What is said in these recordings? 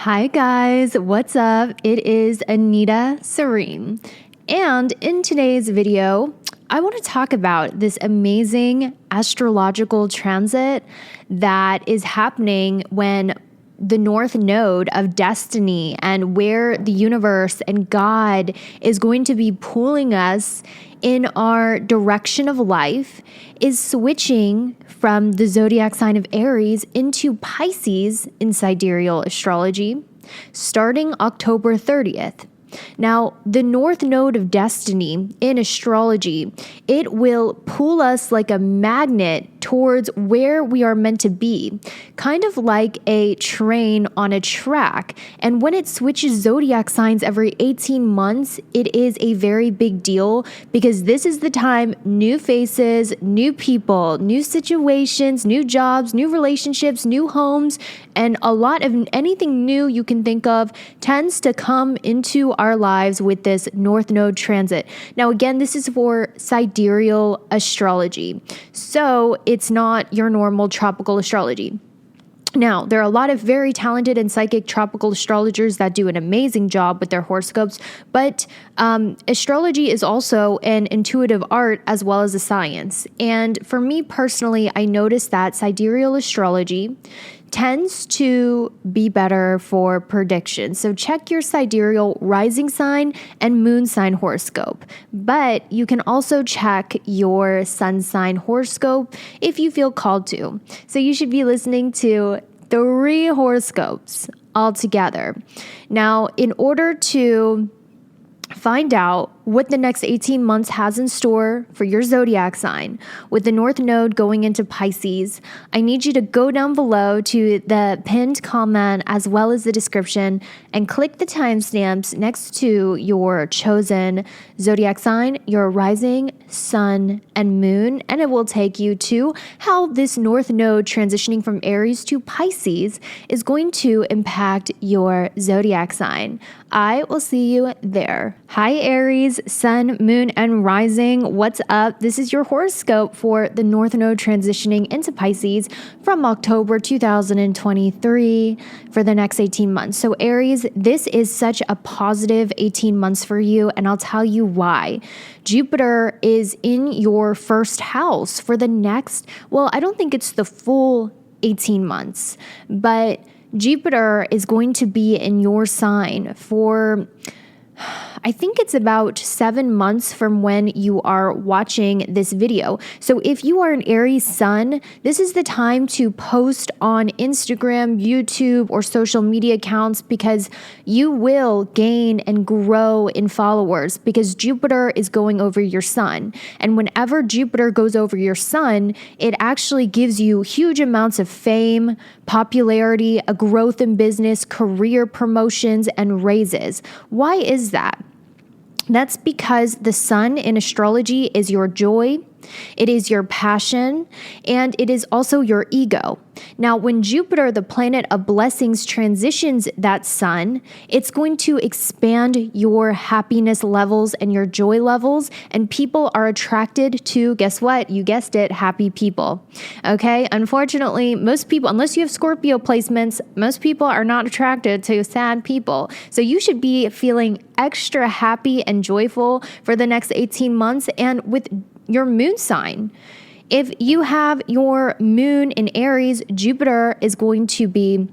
Hi guys, what's up? It is Anita Serene. And in today's video, I want to talk about this amazing astrological transit that is happening when the North Node of Destiny and where the universe and God is going to be pulling us in our direction of life is switching from the zodiac sign of Aries into Pisces in sidereal astrology starting October 30th. Now, the North Node of Destiny in astrology, it will pull us like a magnet towards where we are meant to be, kind of like a train on a track. And when it switches zodiac signs every 18 months, it is a very big deal because this is the time new faces, new people, new situations, new jobs, new relationships, new homes, and a lot of anything new you can think of tends to come into our lives with this North Node transit. Now, again, this is for sidereal astrology. So it's not your normal tropical astrology. Now, there are a lot of very talented and psychic tropical astrologers that do an amazing job with their horoscopes, but astrology is also an intuitive art as well as a science. And for me personally, I noticed that sidereal astrology tends to be better for predictions. So check your sidereal rising sign and moon sign horoscope. But you can also check your sun sign horoscope if you feel called to. So you should be listening to 3 horoscopes altogether. Now, in order to find out what the next 18 months has in store for your zodiac sign with the North Node going into Pisces, I need you to go down below to the pinned comment as well as the description and click the timestamps next to your chosen zodiac sign, your rising, sun, and moon, and it will take you to how this North Node transitioning from Aries to Pisces is going to impact your zodiac sign. I will see you there. Hi Aries, sun, moon, and rising. What's up? This is your horoscope for the North Node transitioning into Pisces from October 2023 for the next 18 months. So Aries, this is such a positive 18 months for you, and I'll tell you why. Jupiter is in your first house for the next, well, I don't think it's the full 18 months, but Jupiter is going to be in your sign for, I think it's about 7 months from when you are watching this video. So if you are an Aries sun, this is the time to post on Instagram, YouTube, or social media accounts because you will gain and grow in followers because Jupiter is going over your sun. And whenever Jupiter goes over your sun, it actually gives you huge amounts of fame, popularity, a growth in business, career promotions, and raises. Why is that? That's because the sun in astrology is your joy, it is your passion, and it is also your ego. Now, when Jupiter, the planet of blessings, transitions that sun, it's going to expand your happiness levels and your joy levels, and people are attracted to, guess what? You guessed it, happy people. Okay? Unfortunately, most people, unless you have Scorpio placements, most people are not attracted to sad people. So you should be feeling extra happy and joyful for the next 18 months, and with your moon sign. If you have your moon in Aries, Jupiter is going to be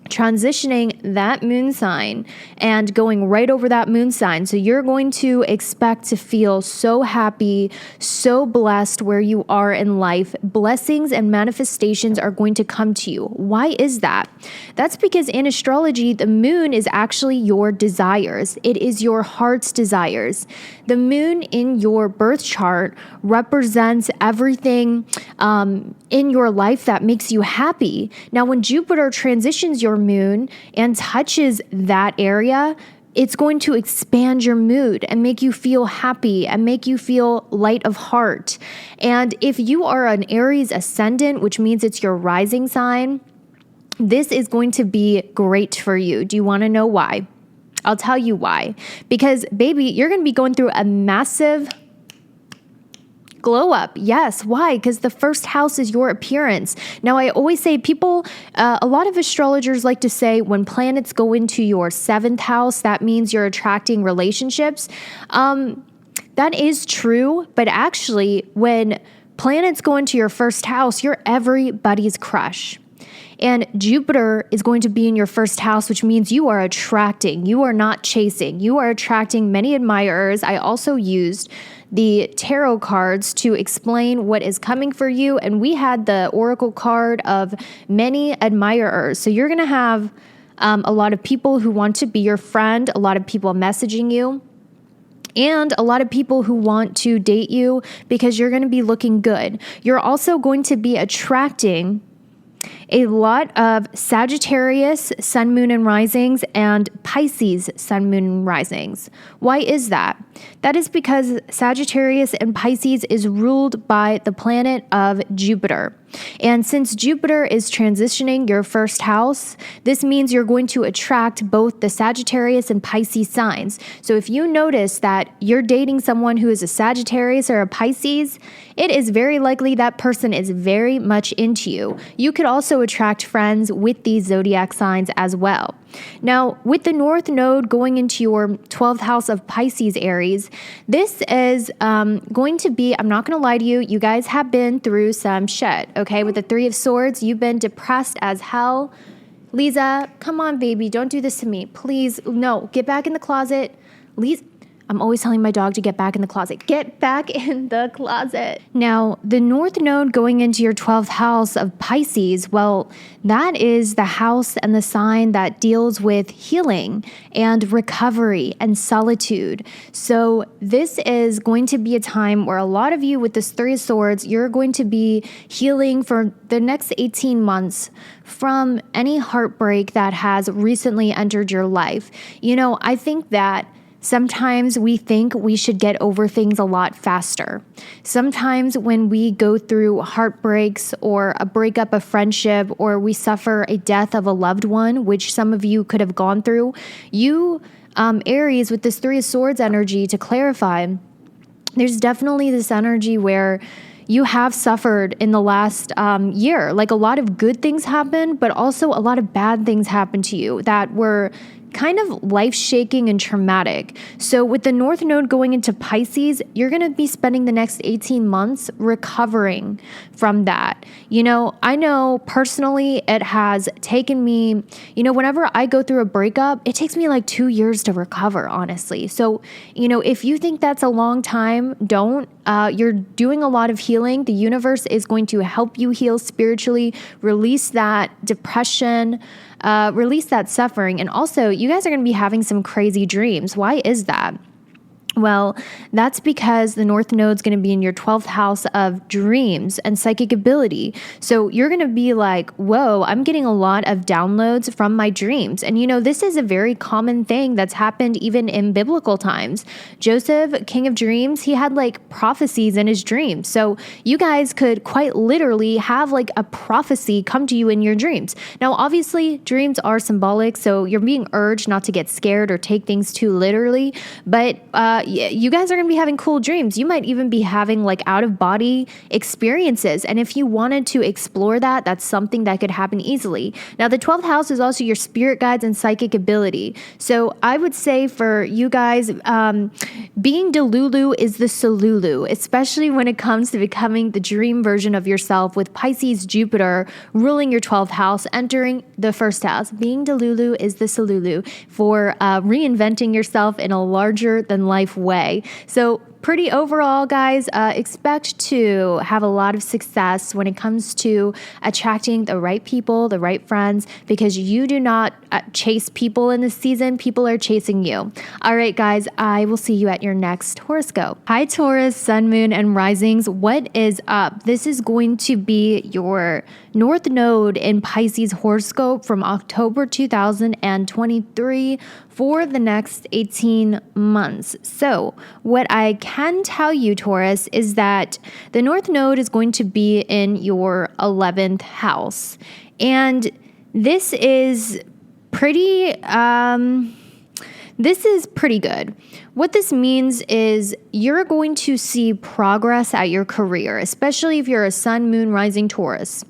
transitioning that moon sign and going right over that moon sign. So you're going to expect to feel so happy, so blessed where you are in life. Blessings and manifestations are going to come to you. Why is that? That's because in astrology, the moon is actually your desires. It is your heart's desires. The moon in your birth chart represents everything in your life that makes you happy. Now, when Jupiter transitions your moon and touches that area, it's going to expand your mood and make you feel happy and make you feel light of heart. And if you are an Aries ascendant, which means it's your rising sign, this is going to be great for you. Do you want to know why? I'll tell you why. Because, baby, you're going to be going through a massive glow up. Yes. Why? Because the first house is your appearance. Now, I always say a lot of astrologers like to say when planets go into your 7th house, that means you're attracting relationships. That is true. But actually, when planets go into your first house, you're everybody's crush. And Jupiter is going to be in your first house, which means you are attracting. You are not chasing. You are attracting many admirers. I also used the tarot cards to explain what is coming for you. And we had the oracle card of many admirers. So you're going to have a lot of people who want to be your friend, a lot of people messaging you, and a lot of people who want to date you because you're going to be looking good. You're also going to be attracting a lot of Sagittarius, sun, moon, and risings, and Pisces, sun, moon, and risings. Why is that? That is because Sagittarius and Pisces is ruled by the planet of Jupiter. And since Jupiter is transitioning your first house, this means you're going to attract both the Sagittarius and Pisces signs. So if you notice that you're dating someone who is a Sagittarius or a Pisces, it is very likely that person is very much into you. You could also attract friends with these zodiac signs as well. Now, with the North Node going into your 12th house of Pisces, Aries, this is going to be, I'm not going to lie to you, you guys have been through some shit, okay? With the Three of Swords, you've been depressed as hell. Lisa, come on, baby, don't do this to me. Please, no, get back in the closet. Lisa, I'm always telling my dog to get back in the closet. Get back in the closet. Now, the North Node going into your 12th house of Pisces, well, that is the house and the sign that deals with healing and recovery and solitude. So this is going to be a time where a lot of you with this Three of Swords, you're going to be healing for the next 18 months from any heartbreak that has recently entered your life. You know, I think that sometimes we think we should get over things a lot faster. Sometimes when we go through heartbreaks or a breakup of friendship or we suffer a death of a loved one, which some of you could have gone through, you, Aries, with this Three of Swords energy, to clarify, there's definitely this energy where you have suffered in the last year. Like a lot of good things happened, but also a lot of bad things happened to you that were kind of life-shaking and traumatic. So with the North Node going into Pisces, you're going to be spending the next 18 months recovering from that. You know, I know personally it has taken me, you know, whenever I go through a breakup, it takes me like 2 years to recover, honestly. So, you know, if you think that's a long time, don't. You're doing a lot of healing. The universe is going to help you heal spiritually, release that depression, release that suffering. And also, you guys are going to be having some crazy dreams. Why is that? Well, that's because the North Node's going to be in your 12th house of dreams and psychic ability. So you're going to be like, whoa, I'm getting a lot of downloads from my dreams. And you know, this is a very common thing that's happened even in biblical times. Joseph, king of dreams, he had like prophecies in his dreams. So you guys could quite literally have like a prophecy come to you in your dreams. Now, obviously, dreams are symbolic, so you're being urged not to get scared or take things too literally. But you guys are going to be having cool dreams. You might even be having like out of body experiences. And if you wanted to explore that, that's something that could happen easily. Now, the 12th house is also your spirit guides and psychic ability. So I would say for you guys, being Delulu is the Solulu, especially when it comes to becoming the dream version of yourself with Pisces, Jupiter ruling your 12th house, entering the first house. Being Delulu is the Solulu for reinventing yourself in a larger than life way. So pretty overall, guys, expect to have a lot of success when it comes to attracting the right people, the right friends, because you do not chase people in this season. People are chasing you. All right, guys, I will see you at your next horoscope. Hi, Taurus, sun, moon, and risings. What is up? This is going to be your North Node in Pisces horoscope from October 2023 for the next 18 months. So what I can tell you, Taurus, is that the North Node is going to be in your 11th house. And this is pretty, This is pretty good. What this means is you're going to see progress at your career, especially if you're a sun, moon, rising Taurus.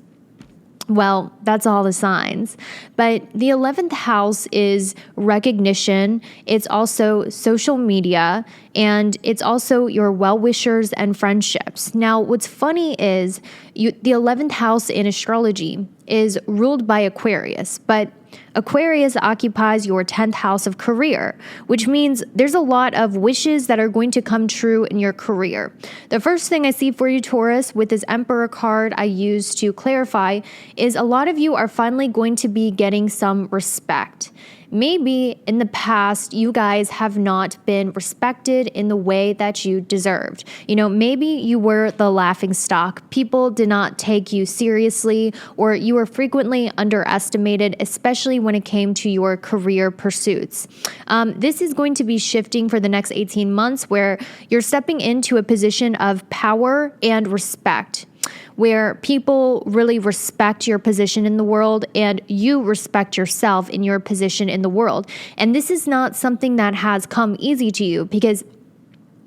Well, that's all the signs. But the 11th house is recognition. It's also social media, and it's also your well-wishers and friendships. Now, what's funny is the 11th house in astrology is ruled by Aquarius, but Aquarius occupies your 10th house of career, which means there's a lot of wishes that are going to come true in your career. The first thing I see for you, Taurus, with this Emperor card I use to clarify, is a lot of you are finally going to be getting some respect. Maybe in the past, you guys have not been respected in the way that you deserved. Maybe you were the laughing stock. People did not take you seriously, or you were frequently underestimated, especially when it came to your career pursuits. This is going to be shifting for the next 18 months, where you're stepping into a position of power and respect, where people really respect your position in the world and you respect yourself in your position in the world. And this is not something that has come easy to you, because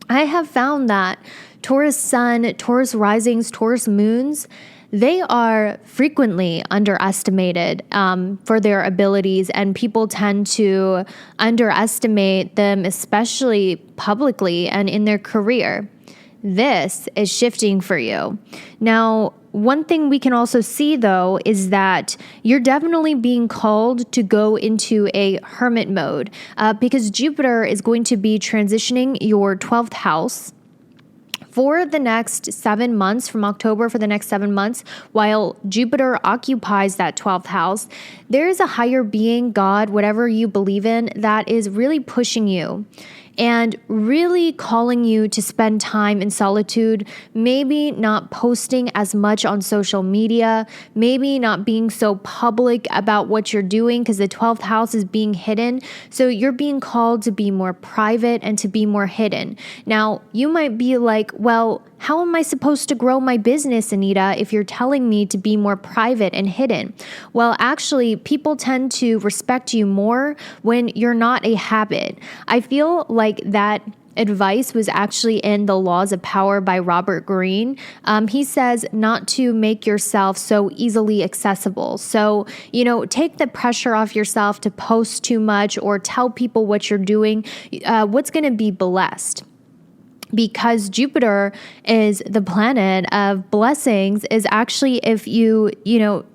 I have found that Taurus sun, Taurus risings, Taurus moons, they are frequently underestimated for their abilities, and people tend to underestimate them, especially publicly and in their career. This is shifting for you. Now, one thing we can also see, though, is that you're definitely being called to go into a hermit mode because Jupiter is going to be transitioning your 12th house for the next 7 months, from October for the next 7 months. While Jupiter occupies that 12th house, there is a higher being, God, whatever you believe in, that is really pushing you and really calling you to spend time in solitude, maybe not posting as much on social media, maybe not being so public about what you're doing, because the 12th house is being hidden. So you're being called to be more private and to be more hidden. Now, you might be like, well, how am I supposed to grow my business, Anita, if you're telling me to be more private and hidden? Well, actually, people tend to respect you more when you're not a habit. I feel like that advice was actually in The Laws of Power by Robert Greene. He says not to make yourself so easily accessible. So, take the pressure off yourself to post too much or tell people what you're doing. What's going to be blessed? Because Jupiter is the planet of blessings, is actually if you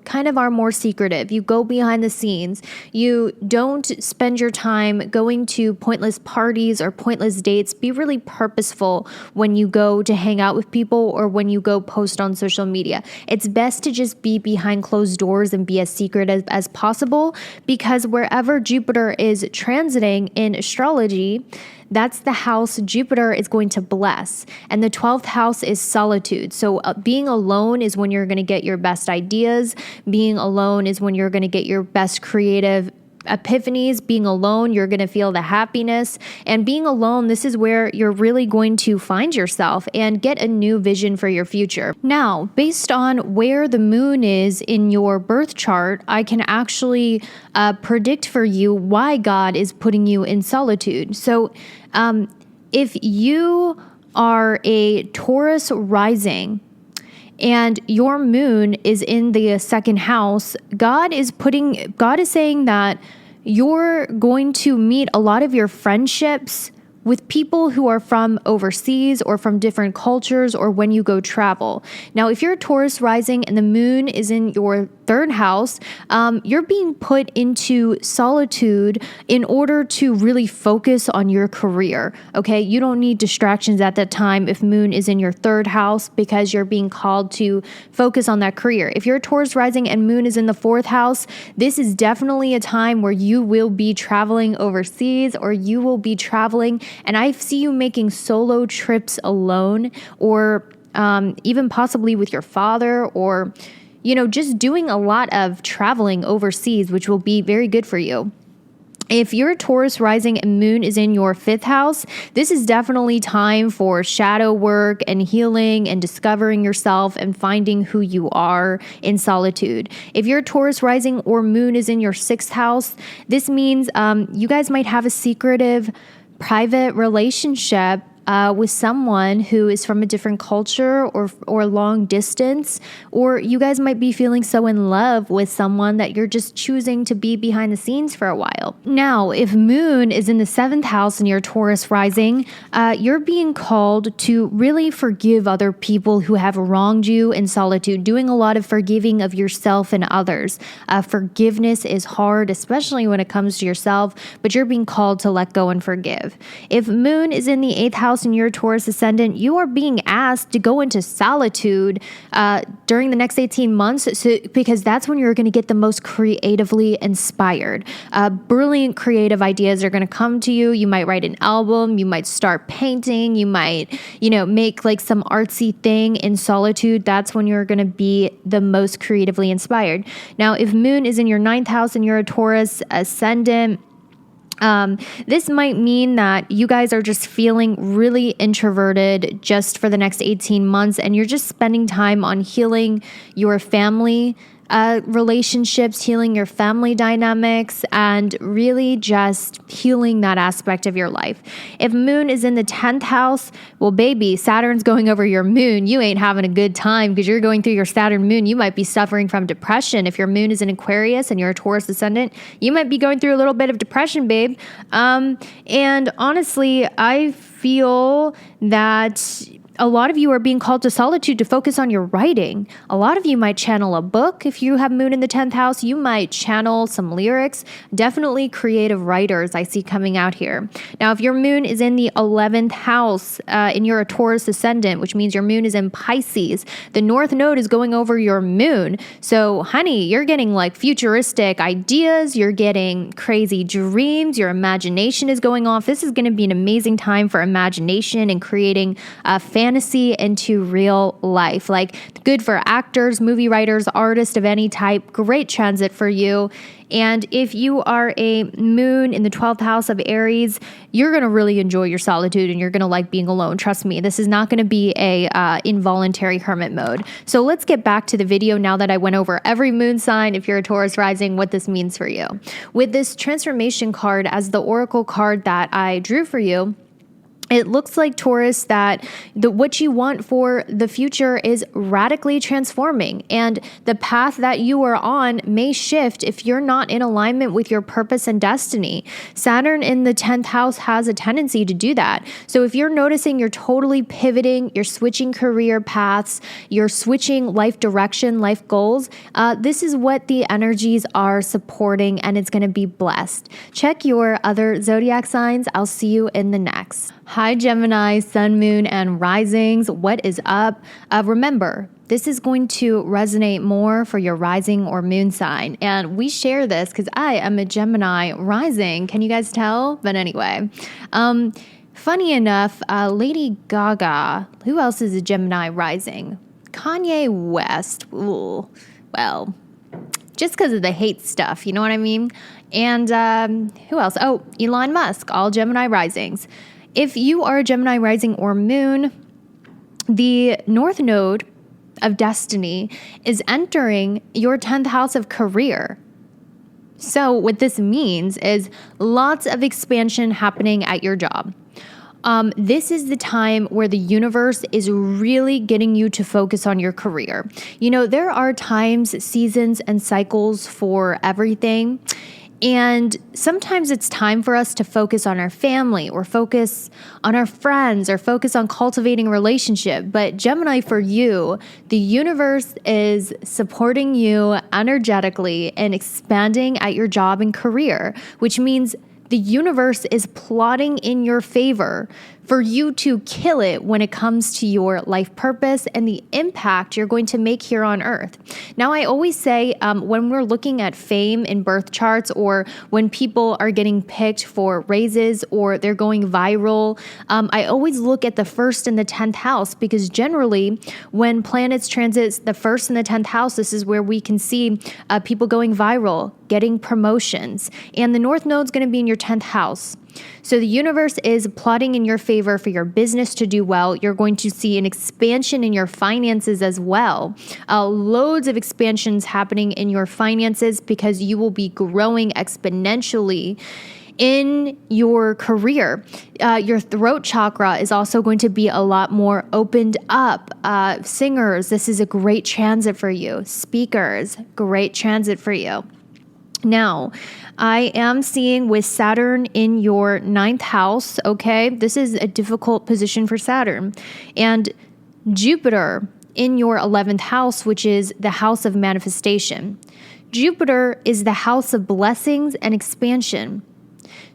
kind of are more secretive, you go behind the scenes, you don't spend your time going to pointless parties or pointless dates. Be really purposeful when you go to hang out with people or when you go post on social media. It's best to just be behind closed doors and be as secret as possible, because wherever Jupiter is transiting in astrology, that's the house Jupiter is going to bless. And the 12th house is solitude. So being alone is when you're going to get your best ideas. Being alone is when you're going to get your best creative epiphanies. Being alone, you're going to feel the happiness. And being alone, this is where you're really going to find yourself and get a new vision for your future. Now, based on where the moon is in your birth chart, I can actually predict for you why God is putting you in solitude. So if you are a Taurus rising and your moon is in the second house, God is saying that you're going to meet a lot of your friendships with people who are from overseas or from different cultures, or when you go travel. Now, if you're a Taurus rising and the moon is in your third house, you're being put into solitude in order to really focus on your career, okay? You don't need distractions at that time if moon is in your third house, because you're being called to focus on that career. If you're a Taurus rising and moon is in the fourth house, this is definitely a time where you will be traveling overseas, or you will be traveling, and I see you making solo trips alone, or even possibly with your father, or just doing a lot of traveling overseas, which will be very good for you. If your Taurus rising and moon is in your 5th house, this is definitely time for shadow work and healing and discovering yourself and finding who you are in solitude. If your Taurus rising or moon is in your 6th house, this means you guys might have a secretive, private relationship with someone who is from a different culture or long distance, or you guys might be feeling so in love with someone that you're just choosing to be behind the scenes for a while. Now, if moon is in the 7th house in your Taurus rising, you're being called to really forgive other people who have wronged you in solitude, doing a lot of forgiving of yourself and others. Forgiveness is hard, especially when it comes to yourself, but you're being called to let go and forgive. If moon is in the 8th house in your Taurus ascendant, you are being asked to go into solitude during the next 18 months because that's when you're going to get the most creatively inspired. Brilliant creative ideas are going to come to you. You might write an album. You might start painting. You might, make like some artsy thing in solitude. That's when you're going to be the most creatively inspired. Now, if moon is in your 9th house and you're a Taurus ascendant, this might mean that you guys are just feeling really introverted just for the next 18 months, and you're just spending time on healing your family relationships, healing your family dynamics, and really just healing that aspect of your life. If moon is in the 10th house, well, baby, Saturn's going over your moon. You ain't having a good time because you're going through your Saturn moon. You might be suffering from depression. If your moon is in Aquarius and you're a Taurus ascendant, you might be going through a little bit of depression, babe. And honestly, I feel that a lot of you are being called to solitude to focus on your writing. A lot of you might channel a book. If you have moon in the 10th house, you might channel some lyrics. Definitely creative writers I see coming out here. Now, if your moon is in the 11th house and you're a Taurus ascendant, which means your moon is in Pisces, the North Node is going over your moon. So, honey, you're getting like futuristic ideas. You're getting crazy dreams. Your imagination is going off. This is going to be an amazing time for imagination and creating fantasy into real life. Like good for actors, movie writers, artists of any type. Great transit for you. And if you are a moon in the 12th house of Aries, you're going to really enjoy your solitude and you're going to like being alone. Trust me, this is not going to be a involuntary hermit mode. So let's get back to the video now that I went over every moon sign, if you're a Taurus rising, what this means for you. With this transformation card as the oracle card that I drew for you, it looks like, Taurus, that what you want for the future is radically transforming, and the path that you are on may shift if you're not in alignment with your purpose and destiny. Saturn in the 10th house has a tendency to do that. So if you're noticing you're totally pivoting, you're switching career paths, you're switching life direction, life goals, this is what the energies are supporting, and it's going to be blessed. Check your other zodiac signs. I'll see you in the next. Hi, Gemini, sun, moon, and risings. What is up? Remember, this is going to resonate more for your rising or moon sign. And we share this because I am a Gemini rising. Can you guys tell? But anyway, funny enough, Lady Gaga, who else is a Gemini rising? Kanye West. Ooh, well, just because of the hate stuff, you know what I mean? And who else? Oh, Elon Musk, all Gemini risings. If you are a Gemini rising or moon, the North Node of destiny is entering your 10th house of career. So what this means is lots of expansion happening at your job. This is the time where the universe is really getting you to focus on your career. You know, there are times, seasons, and cycles for everything. And sometimes it's time for us to focus on our family or focus on our friends or focus on cultivating a relationship. But Gemini, for you, the universe is supporting you energetically and expanding at your job and career, which means the universe is plotting in your favor for you to kill it when it comes to your life purpose and the impact you're going to make here on earth. Now, I always say when we're looking at fame in birth charts, or when people are getting picked for raises or they're going viral, I always look at the 1st and the 10th house, because generally when planets transit the 1st and the 10th house, this is where we can see people going viral, getting promotions, and the North Node's going to be in your 10th house. So the universe is plotting in your favor for your business to do well. You're going to see an expansion in your finances as well. Loads of expansions happening in your finances, because you will be growing exponentially in your career. Your throat chakra is also going to be a lot more opened up. Singers, this is a great transit for you. Speakers, great transit for you. Now, I am seeing with Saturn in your 9th house, okay, this is a difficult position for Saturn, and Jupiter in your 11th house, which is the house of manifestation. Jupiter is the house of blessings and expansion,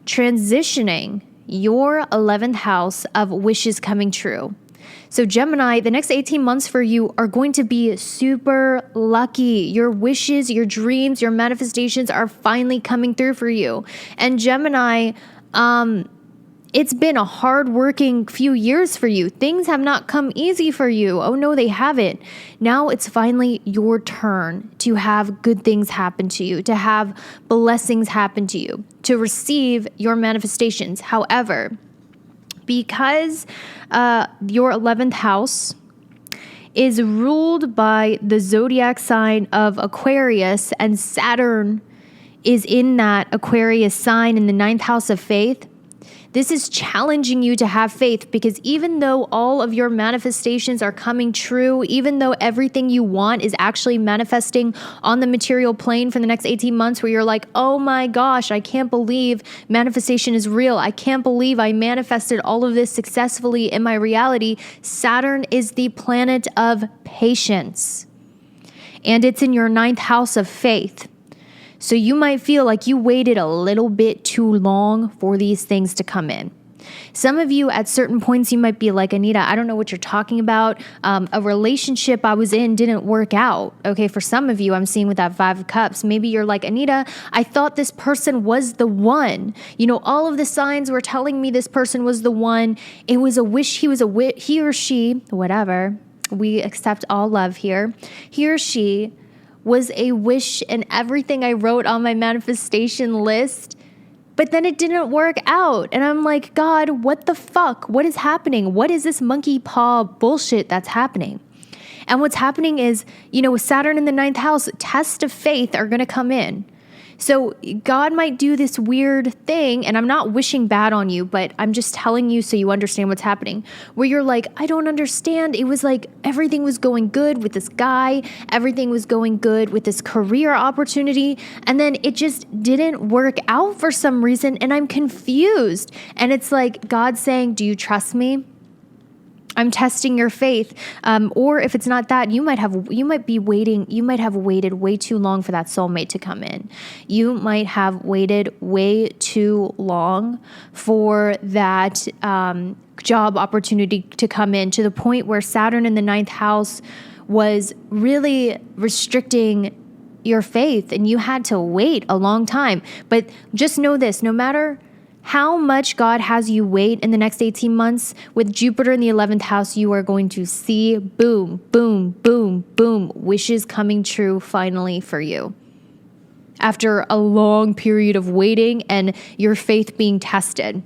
transitioning your 11th house of wishes coming true. So Gemini, the next 18 months for you are going to be super lucky. Your wishes, your dreams, your manifestations are finally coming through for you. And Gemini, it's been a hard-working few years for you. Things have not come easy for you. Oh no, they haven't. Now it's finally your turn to have good things happen to you, to have blessings happen to you, to receive your manifestations. However, because your 11th house is ruled by the zodiac sign of Aquarius, and Saturn is in that Aquarius sign in the 9th house of faith, this is challenging you to have faith, because even though all of your manifestations are coming true, even though everything you want is actually manifesting on the material plane for the next 18 months, where you're like, oh my gosh, I can't believe manifestation is real. I can't believe I manifested all of this successfully in my reality. Saturn is the planet of patience, and it's in your 9th house of faith. So you might feel like you waited a little bit too long for these things to come in. Some of you at certain points, you might be like, Anita, I don't know what you're talking about. A relationship I was in didn't work out. Okay, for some of you, I'm seeing with that 5 of Cups, maybe you're like, Anita, I thought this person was the one. You know, all of the signs were telling me this person was the one. It was a wish, he or she, whatever. We accept all love here. He or she was a wish and everything I wrote on my manifestation list, but then it didn't work out. And I'm like, God, what the fuck? What is happening? What is this monkey paw bullshit that's happening? And what's happening is, you know, with Saturn in the 9th house, tests of faith are going to come in. So God might do this weird thing, and I'm not wishing bad on you, but I'm just telling you so you understand what's happening, where you're like, I don't understand. It was like everything was going good with this guy. Everything was going good with this career opportunity. And then it just didn't work out for some reason, and I'm confused. And it's like God saying, do you trust me? I'm testing your faith. Or if it's not that, you might have waited way too long for that soulmate to come in. You might have waited way too long for that job opportunity to come in, to the point where Saturn in the 9th house was really restricting your faith, and you had to wait a long time. But just know this, no matter how much God has you wait in the next 18 months, with Jupiter in the 11th house, you are going to see boom, boom, boom, boom, wishes coming true finally for you. After a long period of waiting and your faith being tested.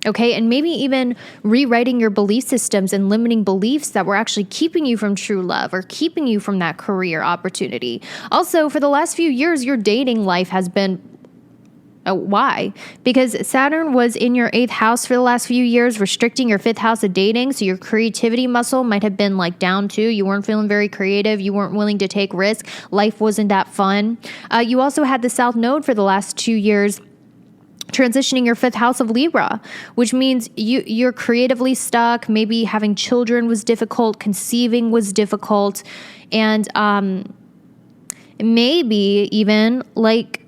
Okay, and maybe even rewriting your belief systems and limiting beliefs that were actually keeping you from true love or keeping you from that career opportunity. Also, for the last few years, your dating life has been why? Because Saturn was in your 8th house for the last few years, restricting your 5th house of dating. So your creativity muscle might have been like down too. You weren't feeling very creative. You weren't willing to take risks. Life wasn't that fun. You also had the South Node for the last 2 years, transitioning your 5th house of Libra, which means you're creatively stuck. Maybe having children was difficult. Conceiving was difficult. And maybe even like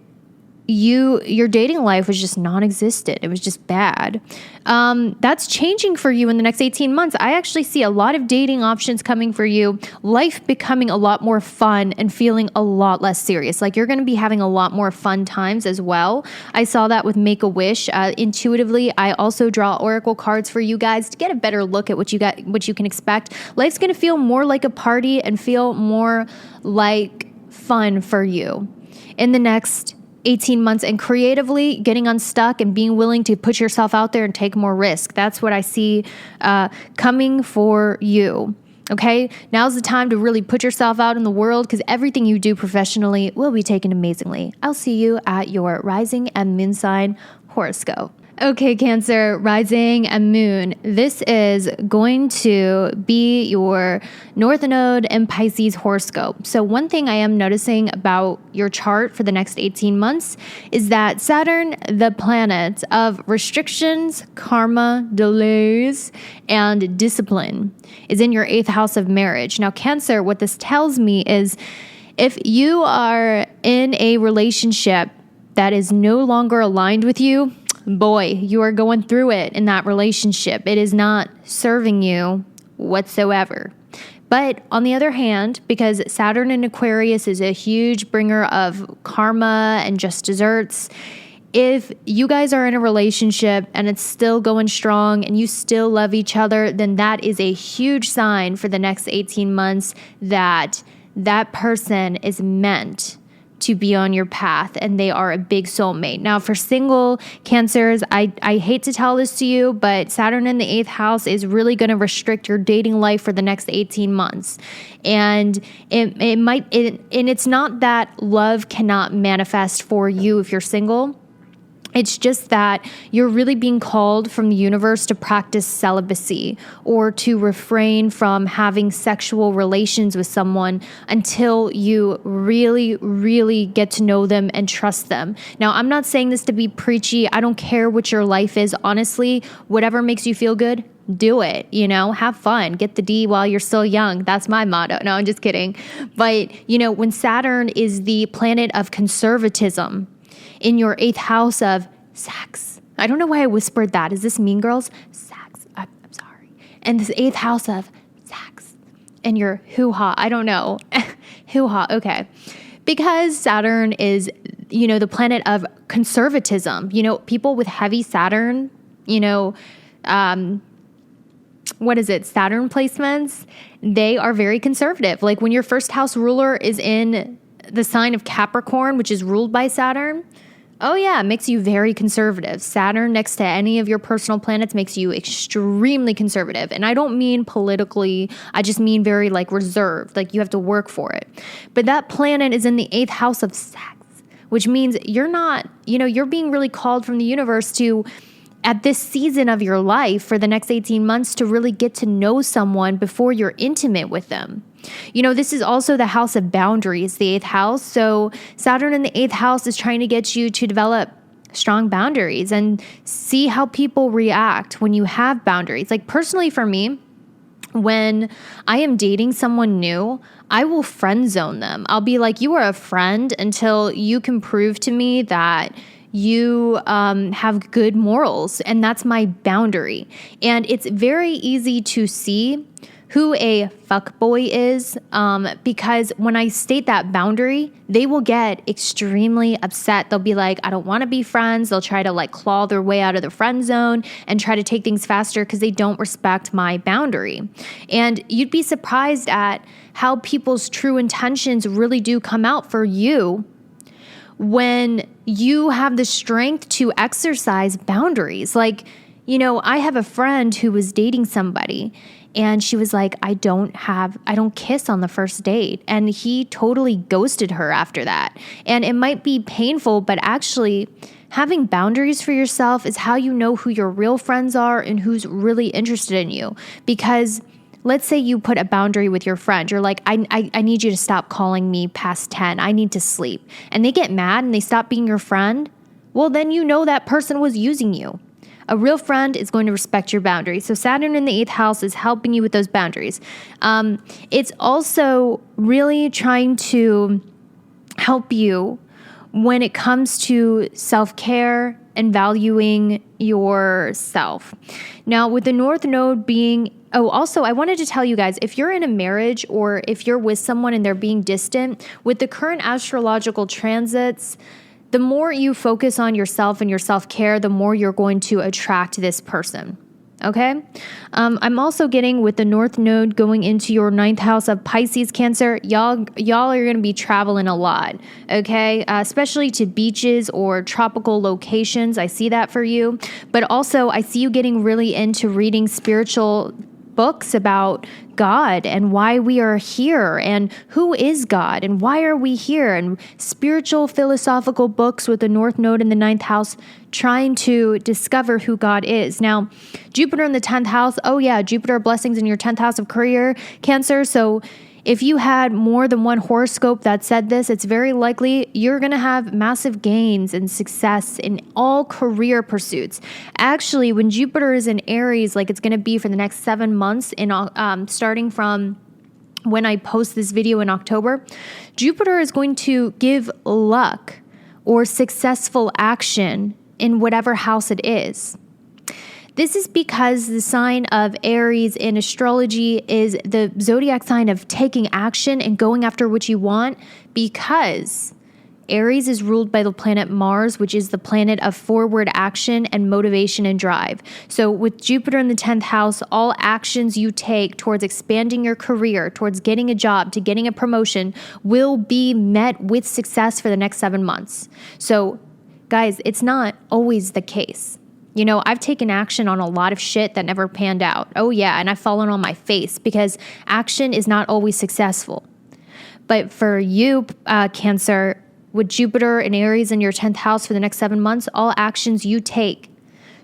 your dating life was just non-existent. It was just bad. That's changing for you in the next 18 months. I actually see a lot of dating options coming for you, life becoming a lot more fun and feeling a lot less serious. Like you're going to be having a lot more fun times as well. I saw that with Make-A-Wish. Intuitively, I also draw oracle cards for you guys to get a better look at what you can expect. Life's going to feel more like a party and feel more like fun for you in the next 18 months, and creatively getting unstuck and being willing to put yourself out there and take more risk. That's what I see coming for you. Okay, now's the time to really put yourself out in the world, because everything you do professionally will be taken amazingly. I'll see you at your rising and moon sign horoscope. Okay, Cancer, rising and moon. This is going to be your North Node and Pisces horoscope. So one thing I am noticing about your chart for the next 18 months is that Saturn, the planet of restrictions, karma, delays, and discipline, is in your 8th house of marriage. Now, Cancer, what this tells me is if you are in a relationship that is no longer aligned with you, boy, you are going through it in that relationship. It is not serving you whatsoever. But on the other hand, because Saturn in Aquarius is a huge bringer of karma and just desserts, if you guys are in a relationship and it's still going strong and you still love each other, then that is a huge sign for the next 18 months that that person is meant to be on your path and they are a big soulmate. Now, for single Cancers, I hate to tell this to you, but Saturn in the 8th house is really going to restrict your dating life for the next 18 months. And it's not that love cannot manifest for you if you're single. It's just that you're really being called from the universe to practice celibacy or to refrain from having sexual relations with someone until you really, really get to know them and trust them. Now, I'm not saying this to be preachy. I don't care what your life is. Honestly, whatever makes you feel good, do it, have fun, get the D while you're still young. That's my motto. No, I'm just kidding. But, when Saturn is the planet of conservatism, in your 8th house of sex. I don't know why I whispered that. Is this Mean Girls? Sex. I'm sorry. And this 8th house of sex. And your hoo-ha. I don't know. Hoo-ha. Okay. Because Saturn is, the planet of conservatism. People with heavy Saturn, Saturn placements, they are very conservative. Like when your first house ruler is in the sign of Capricorn, which is ruled by Saturn, oh yeah, it makes you very conservative. Saturn next to any of your personal planets makes you extremely conservative. And I don't mean politically, I just mean very reserved, you have to work for it. But that planet is in the 8th house of sex, which means you're not, you're being really called from the universe to, at this season of your life for the next 18 months, to really get to know someone before you're intimate with them. This is also the house of boundaries, the 8th house. So Saturn in the 8th house is trying to get you to develop strong boundaries and see how people react when you have boundaries. Personally for me, when I am dating someone new, I will friend zone them. I'll be like, you are a friend until you can prove to me that you have good morals, and that's my boundary. And it's very easy to see who a fuckboy is, because when I state that boundary, they will get extremely upset. They'll be like, I don't want to be friends. They'll try to claw their way out of the friend zone and try to take things faster because they don't respect my boundary. And you'd be surprised at how people's true intentions really do come out for you when you have the strength to exercise boundaries. I have a friend who was dating somebody, and she was like, I don't kiss on the first date. And he totally ghosted her after that. And it might be painful, but actually having boundaries for yourself is how you know who your real friends are and who's really interested in you. Because let's say you put a boundary with your friend. You're like, I need you to stop calling me past 10. I need to sleep. And they get mad and they stop being your friend. Well, then you know that person was using you. A real friend is going to respect your boundaries. So Saturn in the 8th house is helping you with those boundaries. It's also really trying to help you when it comes to self-care and valuing yourself. Now, with the North Node being, also, I wanted to tell you guys, if you're in a marriage or if you're with someone and they're being distant, with the current astrological transits, the more you focus on yourself and your self-care, the more you're going to attract this person. Okay. I'm also getting with the North Node going into your 9th house of Pisces, Cancer. Y'all are going to be traveling a lot. Okay. Especially to beaches or tropical locations. I see that for you. But also I see you getting really into reading spiritual books about God and why we are here and who is God and why are we here, and spiritual philosophical books with the North Node in the 9th house, trying to discover who God is. Now, Jupiter in the 10th house. Oh yeah, Jupiter blessings in your 10th house of career, Cancer. So if you had more than one horoscope that said this, it's very likely you're going to have massive gains and success in all career pursuits. Actually, when Jupiter is in Aries, like it's going to be for the next 7 months, starting from when I post this video in October, Jupiter is going to give luck or successful action in whatever house it is. This is because the sign of Aries in astrology is the zodiac sign of taking action and going after what you want, because Aries is ruled by the planet Mars, which is the planet of forward action and motivation and drive. So with Jupiter in the 10th house, all actions you take towards expanding your career, towards getting a job, to getting a promotion, will be met with success for the next 7 months. So guys, it's not always the case. You know, I've taken action on a lot of shit that never panned out. Oh yeah, and I've fallen on my face because action is not always successful. But for you, Cancer, with Jupiter and Aries in your 10th house for the next 7 months, all actions you take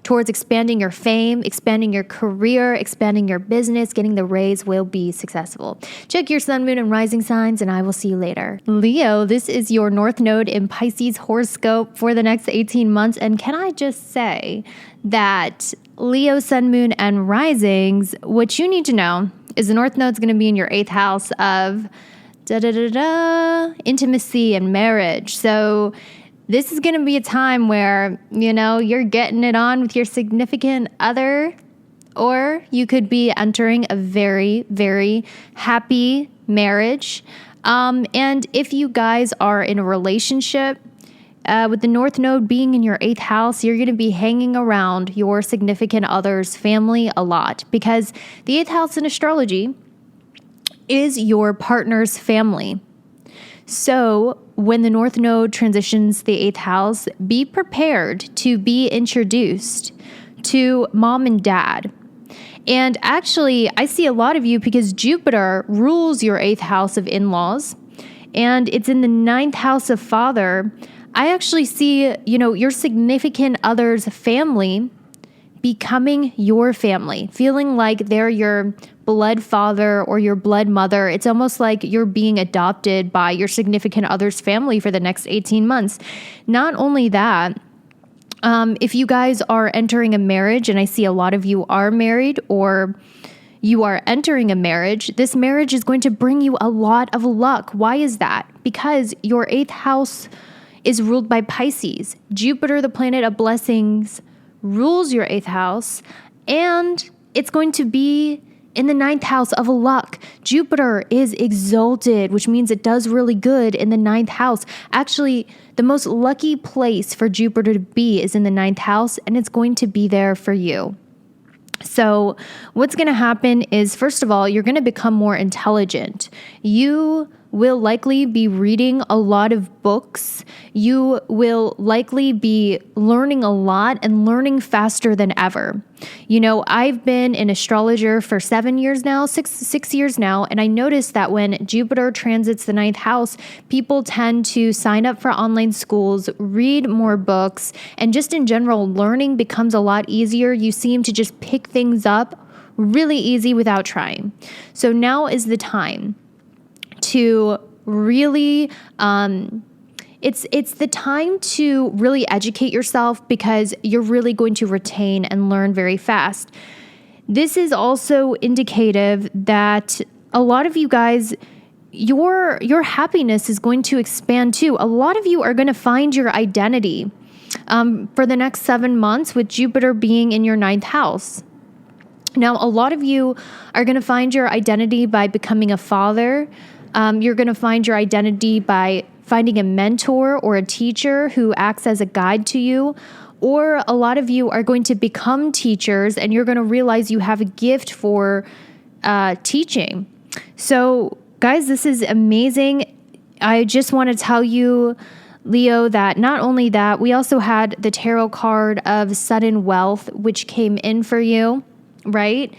towards expanding your fame, expanding your career, expanding your business, getting the raise will be successful. Check your sun, moon, and rising signs, and I will see you later. Leo, this is your North Node in Pisces horoscope for the next 18 months. And can I just say that Leo, sun, moon, and risings, what you need to know is the North Node is going to be in your 8th house of intimacy and marriage. So this is going to be a time where, you know, you're getting it on with your significant other, or you could be entering a very, very happy marriage. And if you guys are in a relationship, with the North Node being in your 8th house, you're going to be hanging around your significant other's family a lot, because the 8th house in astrology is your partner's family. So when the North Node transitions the 8th house, be prepared to be introduced to mom and dad. And actually, I see a lot of you, because Jupiter rules your 8th house of in-laws, and it's in the 9th house of father. I actually see, you know, your significant other's family becoming your family, feeling like they're your blood father or your blood mother. It's almost like you're being adopted by your significant other's family for the next 18 months. Not only that, if you guys are entering a marriage, and I see a lot of you are married or you are entering a marriage, this marriage is going to bring you a lot of luck. Why is that? Because your 8th house is ruled by Pisces. Jupiter, the planet of blessings, rules your 8th house, and it's going to be in the 9th house of luck. Jupiter is exalted, which means it does really good in the 9th house. Actually, the most lucky place for Jupiter to be is in the 9th house, and it's going to be there for you. So what's going to happen is, first of all, you're going to become more intelligent. You will likely be reading a lot of books. You will likely be learning a lot and learning faster than ever. You know, I've been an astrologer for 7 years now, six years now, and I noticed that when Jupiter transits the 9th house, people tend to sign up for online schools, read more books, and just in general, learning becomes a lot easier. You seem to just pick things up really easy without trying. So now is the time to really, it's the time to really educate yourself, because you're really going to retain and learn very fast. This is also indicative that a lot of you guys, your happiness is going to expand too. A lot of you are going to find your identity for the next 7 months with Jupiter being in your 9th house. Now, a lot of you are going to find your identity by becoming a father. You're going to find your identity by finding a mentor or a teacher who acts as a guide to you. Or a lot of you are going to become teachers and you're going to realize you have a gift for teaching. So, guys, this is amazing. I just want to tell you, Leo, that not only that, we also had the tarot card of sudden wealth, which came in for you, right?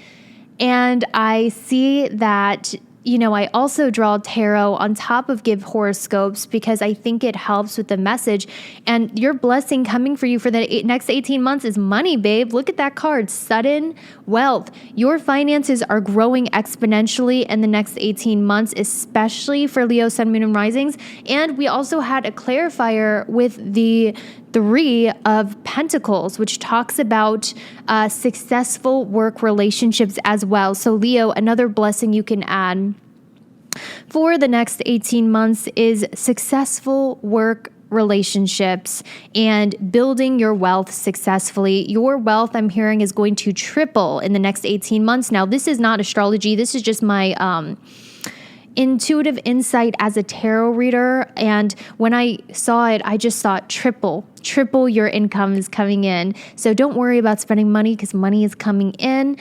And I see that, I also draw tarot on top of give horoscopes because I think it helps with the message. And your blessing coming for you for the next 18 months is money, babe. Look at that card, sudden wealth. Your finances are growing exponentially in the next 18 months, especially for Leo, Sun, Moon, and Risings. And we also had a clarifier with the 3 of Pentacles, which talks about successful work relationships as well. So Leo, another blessing you can add for the next 18 months is successful work relationships and building your wealth successfully. Your wealth, I'm hearing, is going to triple in the next 18 months. Now, this is not astrology. This is just my intuitive insight as a tarot reader. And when I saw it, I just thought triple your income is coming in. So don't worry about spending money because money is coming in.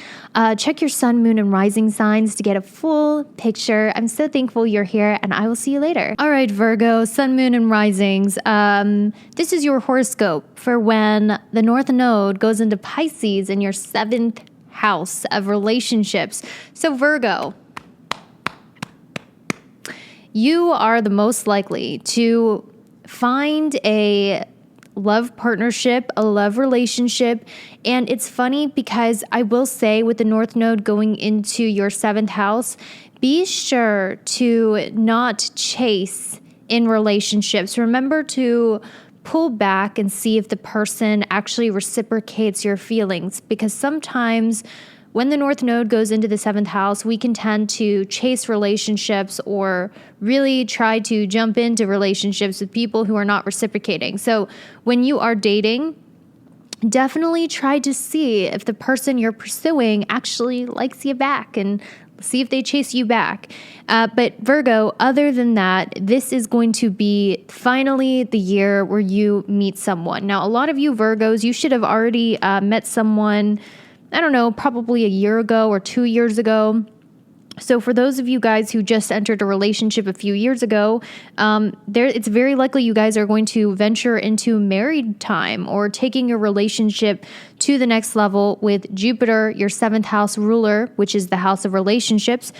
Check your sun, moon, and rising signs to get a full picture. I'm so thankful you're here and I will see you later. All right, Virgo, sun, moon, and risings. This is your horoscope for when the North Node goes into Pisces in your 7th house of relationships. So Virgo, you are the most likely to find a love partnership, a love relationship. And it's funny because I will say with the North Node going into your 7th house, be sure to not chase in relationships. Remember to pull back and see if the person actually reciprocates your feelings, because sometimes when the North Node goes into the 7th house, we can tend to chase relationships or really try to jump into relationships with people who are not reciprocating. So when you are dating, definitely try to see if the person you're pursuing actually likes you back and see if they chase you back. But Virgo, other than that, this is going to be finally the year where you meet someone. Now, a lot of you Virgos, you should have already met someone, I don't know, probably a year ago or 2 years ago. So for those of you guys who just entered a relationship a few years ago, it's very likely you guys are going to venture into married time or taking your relationship to the next level with Jupiter, your 7th house ruler, which is the house of relationships,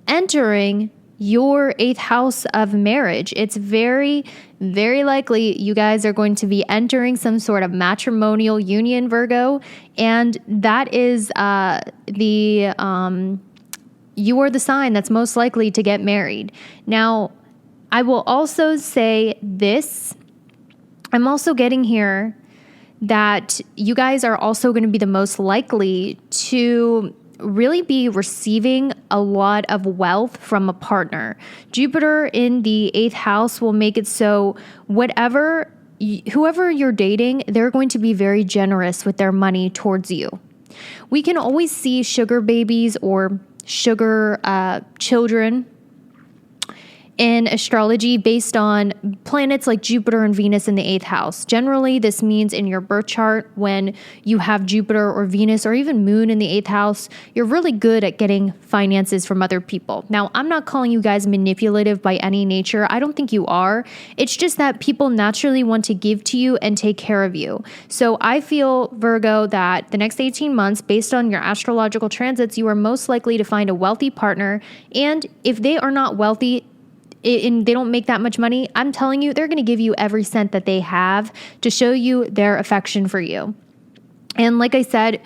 entering your 8th house of marriage. It's very, very likely you guys are going to be entering some sort of matrimonial union, Virgo, and that is you are the sign that's most likely to get married. Now, I will also say this. I'm also getting here that you guys are also going to be the most likely to really be receiving a lot of wealth from a partner. Jupiter in the 8th house will make it so whoever you're dating, they're going to be very generous with their money towards you. We can always see sugar babies or sugar children in astrology based on planets like Jupiter and Venus in the 8th house. Generally, this means in your birth chart, when you have Jupiter or Venus or even Moon in the 8th house, you're really good at getting finances from other people. Now, I'm not calling you guys manipulative by any nature. I don't think you are. It's just that people naturally want to give to you and take care of you. So I feel, Virgo, that the next 18 months, based on your astrological transits, you are most likely to find a wealthy partner. And if they are not wealthy, and they don't make that much money, I'm telling you, they're going to give you every cent that they have to show you their affection for you. And like I said,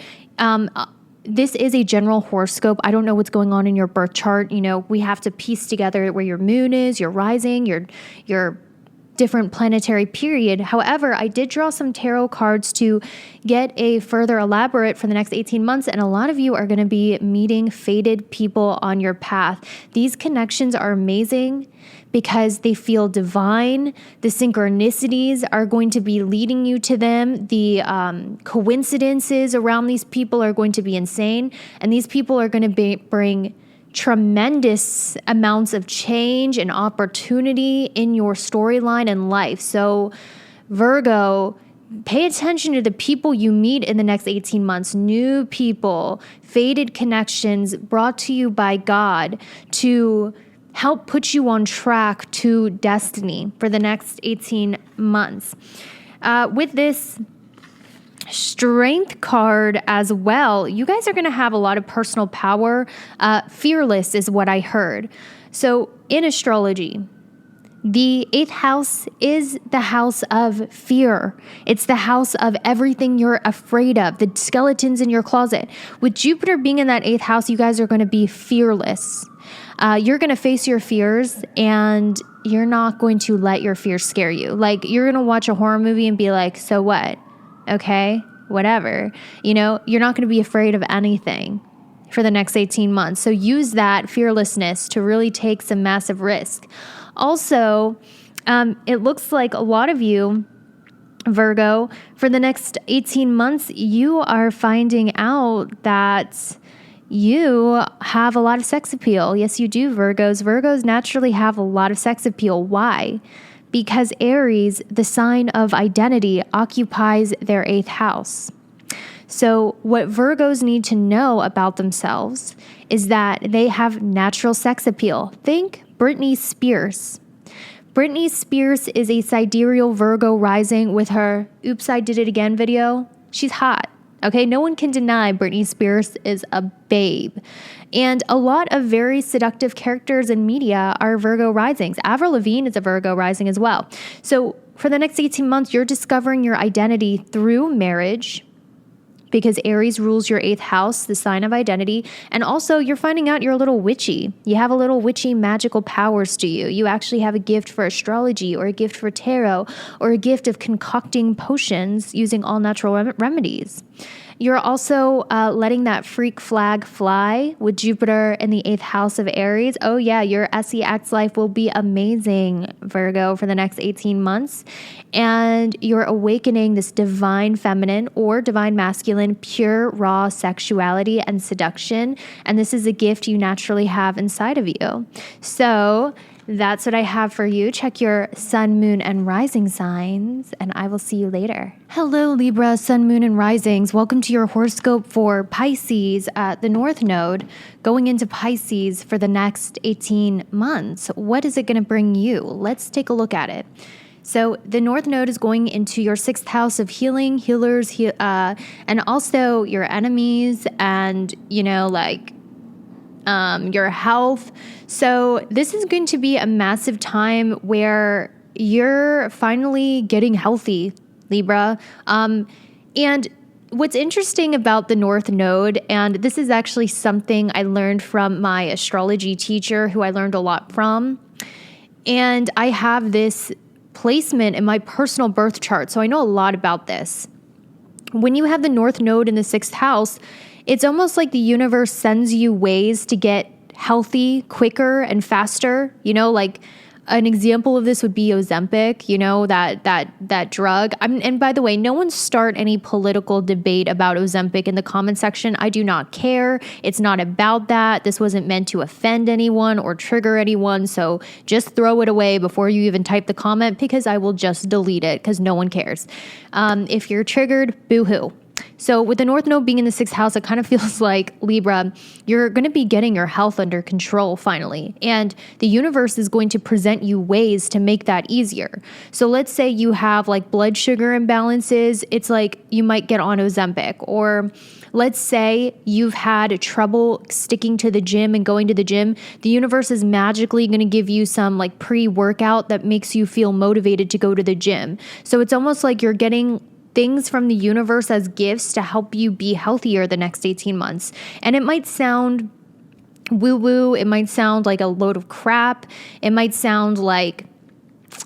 this is a general horoscope. I don't know what's going on in your birth chart. We have to piece together where your moon is, your rising, your different planetary period. However, I did draw some tarot cards to get a further elaborate for the next 18 months, and a lot of you are going to be meeting fated people on your path. These connections are amazing because they feel divine. The synchronicities are going to be leading you to them. The coincidences around these people are going to be insane, and these people are going to bring tremendous amounts of change and opportunity in your storyline and life. So Virgo, pay attention to the people you meet in the next 18 months, new people, fated connections brought to you by God to help put you on track to destiny for the next 18 months. With this Strength card as well, you guys are going to have a lot of personal power. Fearless is what I heard. So in astrology, the 8th house is the house of fear. It's the house of everything you're afraid of, the skeletons in your closet. With Jupiter being in that 8th house, you guys are going to be fearless. You're going to face your fears, and you're not going to let your fears scare you. Like, you're going to watch a horror movie and be like, so what? Okay, whatever. You know, you're not going to be afraid of anything for the next 18 months. So use that fearlessness to really take some massive risk. Also, it looks like a lot of you, Virgo, for the next 18 months, you are finding out that you have a lot of sex appeal. Yes, you do, Virgos. Virgos naturally have a lot of sex appeal. Why? Because Aries, the sign of identity, occupies their 8th house. So what Virgos need to know about themselves is that they have natural sex appeal. Think Britney Spears. Britney Spears is a sidereal Virgo rising with her Oops, I Did It Again video. She's hot. Okay, no one can deny Britney Spears is a babe. And a lot of very seductive characters in media are Virgo risings. Avril Lavigne is a Virgo rising as well. So for the next 18 months, you're discovering your identity through marriage, because Aries rules your 8th house, the sign of identity. And also you're finding out you're a little witchy. You have a little witchy magical powers to you. You actually have a gift for astrology, or a gift for tarot, or a gift of concocting potions using all natural remedies. You're also letting that freak flag fly with Jupiter in the 8th house of Aries. Oh yeah, your SEX life will be amazing, Virgo, for the next 18 months. And you're awakening this divine feminine or divine masculine, pure, raw sexuality and seduction. And this is a gift you naturally have inside of you. So that's what I have for you. Check your sun, moon, and rising signs, and I will see you later. Hello, Libra, sun, moon, and risings. Welcome to your horoscope for Pisces at the North Node, going into Pisces for the next 18 months. What is it going to bring you? Let's take a look at it. So the North Node is going into your 6th house of healing, healers, and also your enemies, and, your health. So this is going to be a massive time where you're finally getting healthy, Libra. And what's interesting about the North Node, and this is actually something I learned from my astrology teacher, who I learned a lot from, and I have this placement in my personal birth chart, so I know a lot about this. When you have the North Node in the 6th house, it's almost like the universe sends you ways to get healthy quicker and faster. Like an example of this would be Ozempic, that drug. And by the way, no one start any political debate about Ozempic in the comment section. I do not care. It's not about that. This wasn't meant to offend anyone or trigger anyone. So just throw it away before you even type the comment, because I will just delete it because no one cares. If you're triggered, boo-hoo. So with the North Node being in the 6th house, it kind of feels like, Libra, you're going to be getting your health under control finally. And the universe is going to present you ways to make that easier. So let's say you have like blood sugar imbalances. It's like you might get on Ozempic. Or let's say you've had trouble sticking to the gym and going to the gym. The universe is magically going to give you some like pre-workout that makes you feel motivated to go to the gym. So it's almost like you're getting things from the universe as gifts to help you be healthier the next 18 months. And it might sound woo-woo. It might sound like a load of crap. It might sound like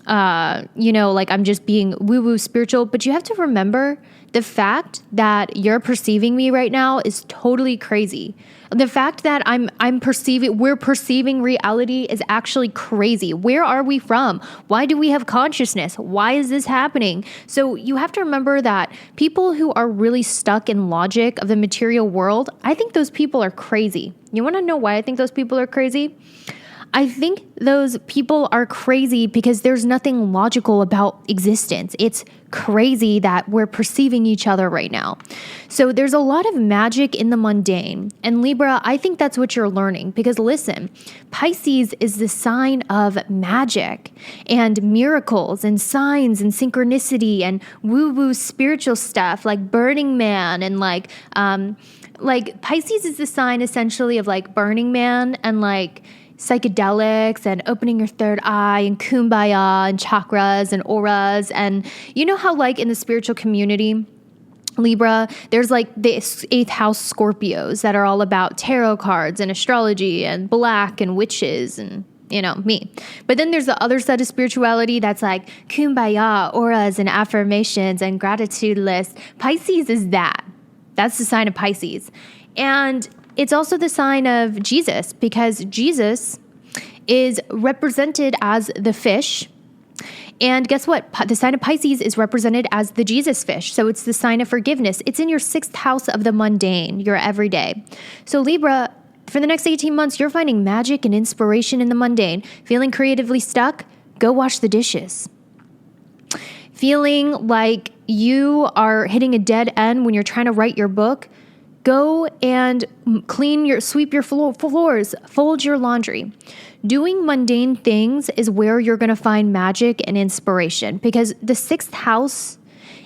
like I'm just being woo-woo spiritual. But you have to remember the fact that you're perceiving me right now is totally crazy. The fact that we're perceiving reality is actually crazy. Where are we from? Why do we have consciousness? Why is this happening? So you have to remember that people who are really stuck in logic of the material world, I think those people are crazy. You want to know why I think those people are crazy? I think those people are crazy because there's nothing logical about existence. It's crazy that we're perceiving each other right now. So there's a lot of magic in the mundane. And Libra, I think that's what you're learning. Because listen, Pisces is the sign of magic and miracles and signs and synchronicity and woo-woo spiritual stuff like Burning Man and like Pisces is the sign essentially of like Burning Man and like psychedelics and opening your third eye and kumbaya and chakras and auras. And you know how like in the spiritual community, Libra, there's like the 8th house Scorpios that are all about tarot cards and astrology and black and witches and me. But then there's the other side of spirituality that's like kumbaya, auras and affirmations and gratitude lists. Pisces is that. That's the sign of Pisces. And it's also the sign of Jesus because Jesus is represented as the fish. And guess what? The sign of Pisces is represented as the Jesus fish. So it's the sign of forgiveness. It's in your 6th house of the mundane, your everyday. So Libra, for the next 18 months, you're finding magic and inspiration in the mundane. Feeling creatively stuck? Go wash the dishes. Feeling like you are hitting a dead end when you're trying to write your book? Go and sweep your floors, fold your laundry. Doing mundane things is where you're going to find magic and inspiration because the 6th house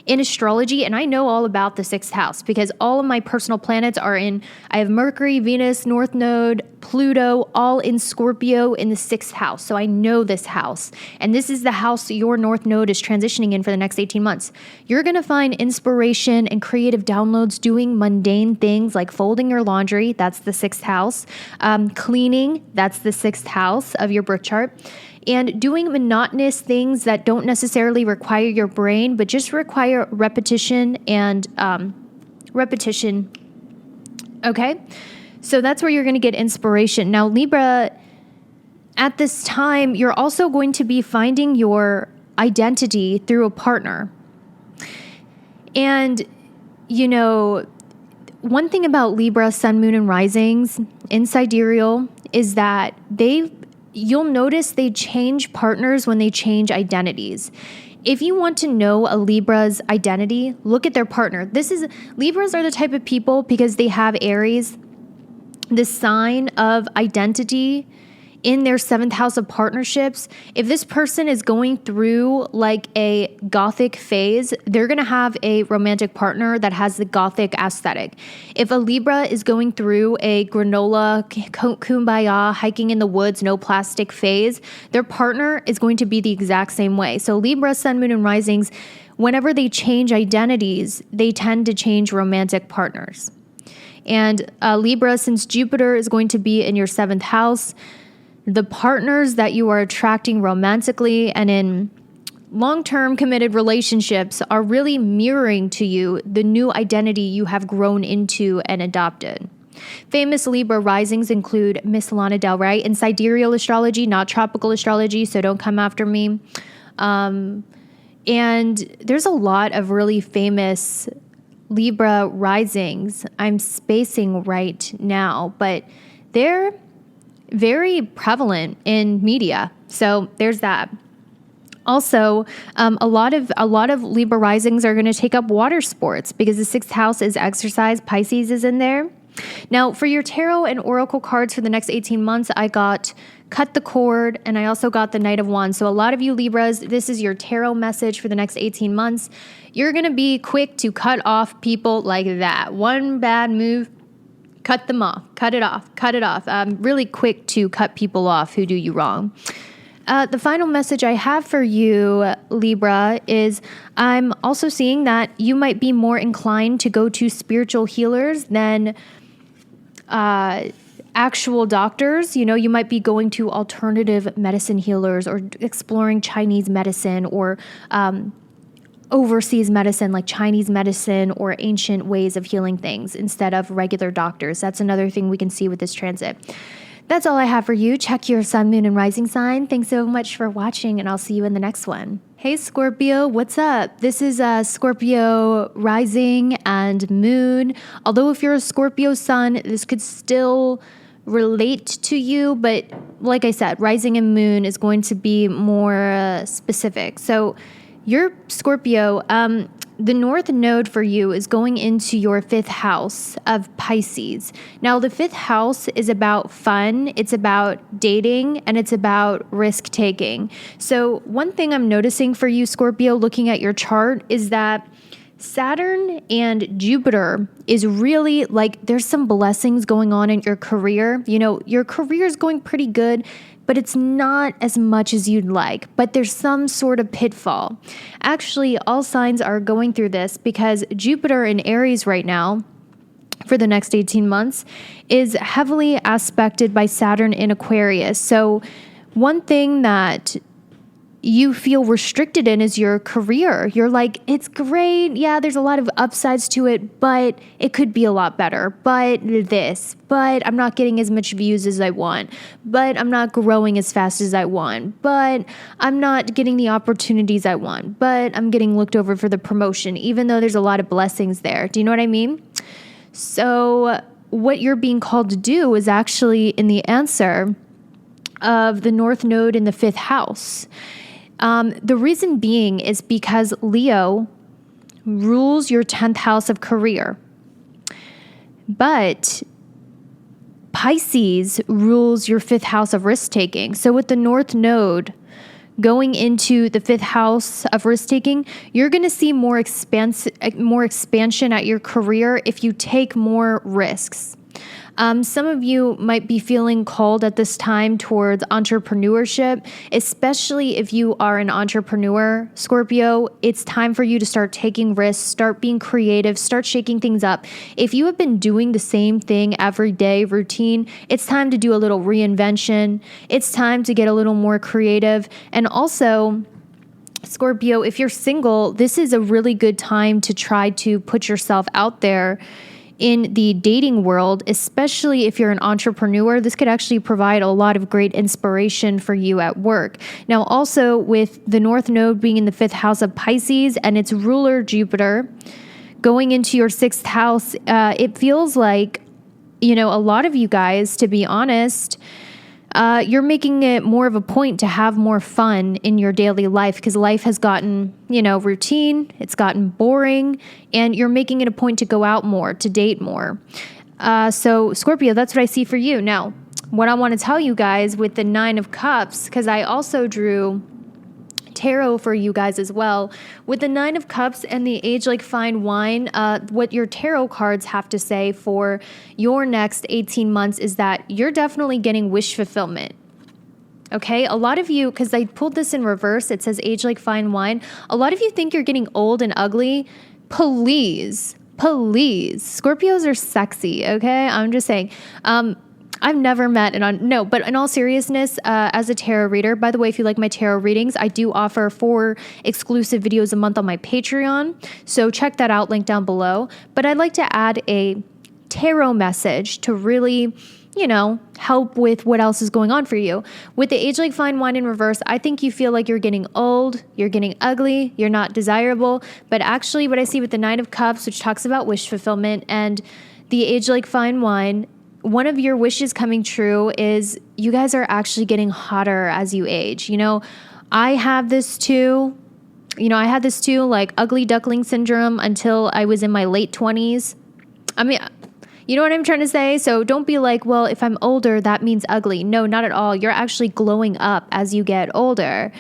in astrology, and I know all about the 6th house because all of my personal planets I have Mercury, Venus, North Node, Pluto, all in Scorpio in the 6th house. So I know this house. And this is the house your North Node is transitioning in for the next 18 months. You're going to find inspiration and creative downloads doing mundane things like folding your laundry. That's the 6th house. Cleaning. That's the 6th house of your birth chart. And doing monotonous things that don't necessarily require your brain, but just require repetition and repetition. Okay? So that's where you're going to get inspiration. Now, Libra, at this time, you're also going to be finding your identity through a partner. And, one thing about Libra, Sun, Moon, and Risings in Sidereal is that you'll notice they change partners when they change identities. If you want to know a Libra's identity, look at their partner. Libras are the type of people because they have Aries, the sign of identity in their 7th house of partnerships. If this person is going through like a gothic phase, they're going to have a romantic partner that has the gothic aesthetic. If a Libra is going through a granola, kumbaya, hiking in the woods, no plastic phase, their partner is going to be the exact same way. So Libra, Sun, Moon, and Risings, whenever they change identities, they tend to change romantic partners. And Libra, since Jupiter is going to be in your 7th house, the partners that you are attracting romantically and in long-term committed relationships are really mirroring to you the new identity you have grown into and adopted. Famous Libra risings include Miss Lana Del Rey in sidereal astrology, not tropical astrology, so don't come after me. And there's a lot of really famous Libra risings I'm spacing right now, but they're very prevalent in media. So there's that. Also, a lot of Libra risings are going to take up water sports because the 6th house is exercise. Pisces is in there. Now, for your tarot and oracle cards for the next 18 months, I got Cut the Cord, and I also got the Knight of Wands. So a lot of you Libras, this is your tarot message for the next 18 months. You're going to be quick to cut off people like that. One bad move, cut them off, cut it off. Really quick to cut people off who do you wrong. The final message I have for you, Libra, is I'm also seeing that you might be more inclined to go to spiritual healers than actual doctors. You know, you might be going to alternative medicine healers or exploring Chinese medicine or overseas medicine like Chinese medicine or ancient ways of healing things instead of regular doctors. That's another thing we can see with this transit. That's all I have for you. Check your sun, moon, and rising sign. Thanks so much for watching, and I'll see you in the next one. Hey, Scorpio, what's up? This is Scorpio rising and moon. Although if you're a Scorpio sun, this could still relate to you, but like I said, rising and moon is going to be more specific. So you're Scorpio. The North Node for you is going into your 5th house of Pisces. Now, the 5th house is about fun, it's about dating, and it's about risk taking. So one thing I'm noticing for you, Scorpio, looking at your chart is that Saturn and Jupiter is really like there's some blessings going on in your career. You know, your career is going pretty good, but it's not as much as you'd like, but there's some sort of pitfall. Actually, all signs are going through this because Jupiter in Aries right now, for the next 18 months, is heavily aspected by Saturn in Aquarius. So one thing that you feel restricted in is your career. You're like, it's great. Yeah, there's a lot of upsides to it, but it could be a lot better. But I'm not getting as much views as I want. But I'm not growing as fast as I want. But I'm not getting the opportunities I want. But I'm getting looked over for the promotion, even though there's a lot of blessings there. Do you know what I mean? So what you're being called to do is actually in the answer of the North Node in the 5th house. The reason being is because Leo rules your 10th house of career, but Pisces rules your 5th house of risk taking. So with the North Node going into the 5th house of risk taking, you're going to see more expansion at your career if you take more risks. Some of you might be feeling called at this time towards entrepreneurship, especially if you are an entrepreneur, Scorpio. It's time for you to start taking risks, start being creative, start shaking things up. If you have been doing the same thing every day, routine, it's time to do a little reinvention. It's time to get a little more creative. And also, Scorpio, if you're single, this is a really good time to try to put yourself out there in the dating world, especially if you're an entrepreneur. This could actually provide a lot of great inspiration for you at work. Now, also with the North Node being in the 5th house of Pisces and its ruler Jupiter going into your 6th house, it feels like, you know, a lot of you guys, to be honest, you're making it more of a point to have more fun in your daily life because life has gotten, you know, routine, it's gotten boring, and you're making it a point to go out more, to date more. So Scorpio, that's what I see for you. Now, what I want to tell you guys with the 9 of Cups, because I also drew tarot for you guys as well. With the 9 of Cups and the Age Like Fine Wine, what your tarot cards have to say for your next 18 months is that you're definitely getting wish fulfillment. Okay, a lot of you, because I pulled this in reverse, it says Age Like Fine Wine. A lot of you think you're getting old and ugly. Please, Scorpios are sexy, okay? I'm just saying. I've never met but in all seriousness, as a tarot reader, by the way, if you like my tarot readings, I do offer 4 exclusive videos a month on my Patreon. So check that out, link down below. But I'd like to add a tarot message to really, you know, help with what else is going on for you. With the Age Like Fine Wine in reverse, I think you feel like you're getting old, you're getting ugly, you're not desirable. But actually what I see with the 9 of Cups, which talks about wish fulfillment, and the Age Like Fine Wine, one of your wishes coming true is you guys are actually getting hotter as you age. You know, I have this too. Like ugly duckling syndrome until I was in my late 20s. I mean, you know what I'm trying to say? So don't be like, well, if I'm older, that means ugly. No, not at all. You're actually glowing up as you get older.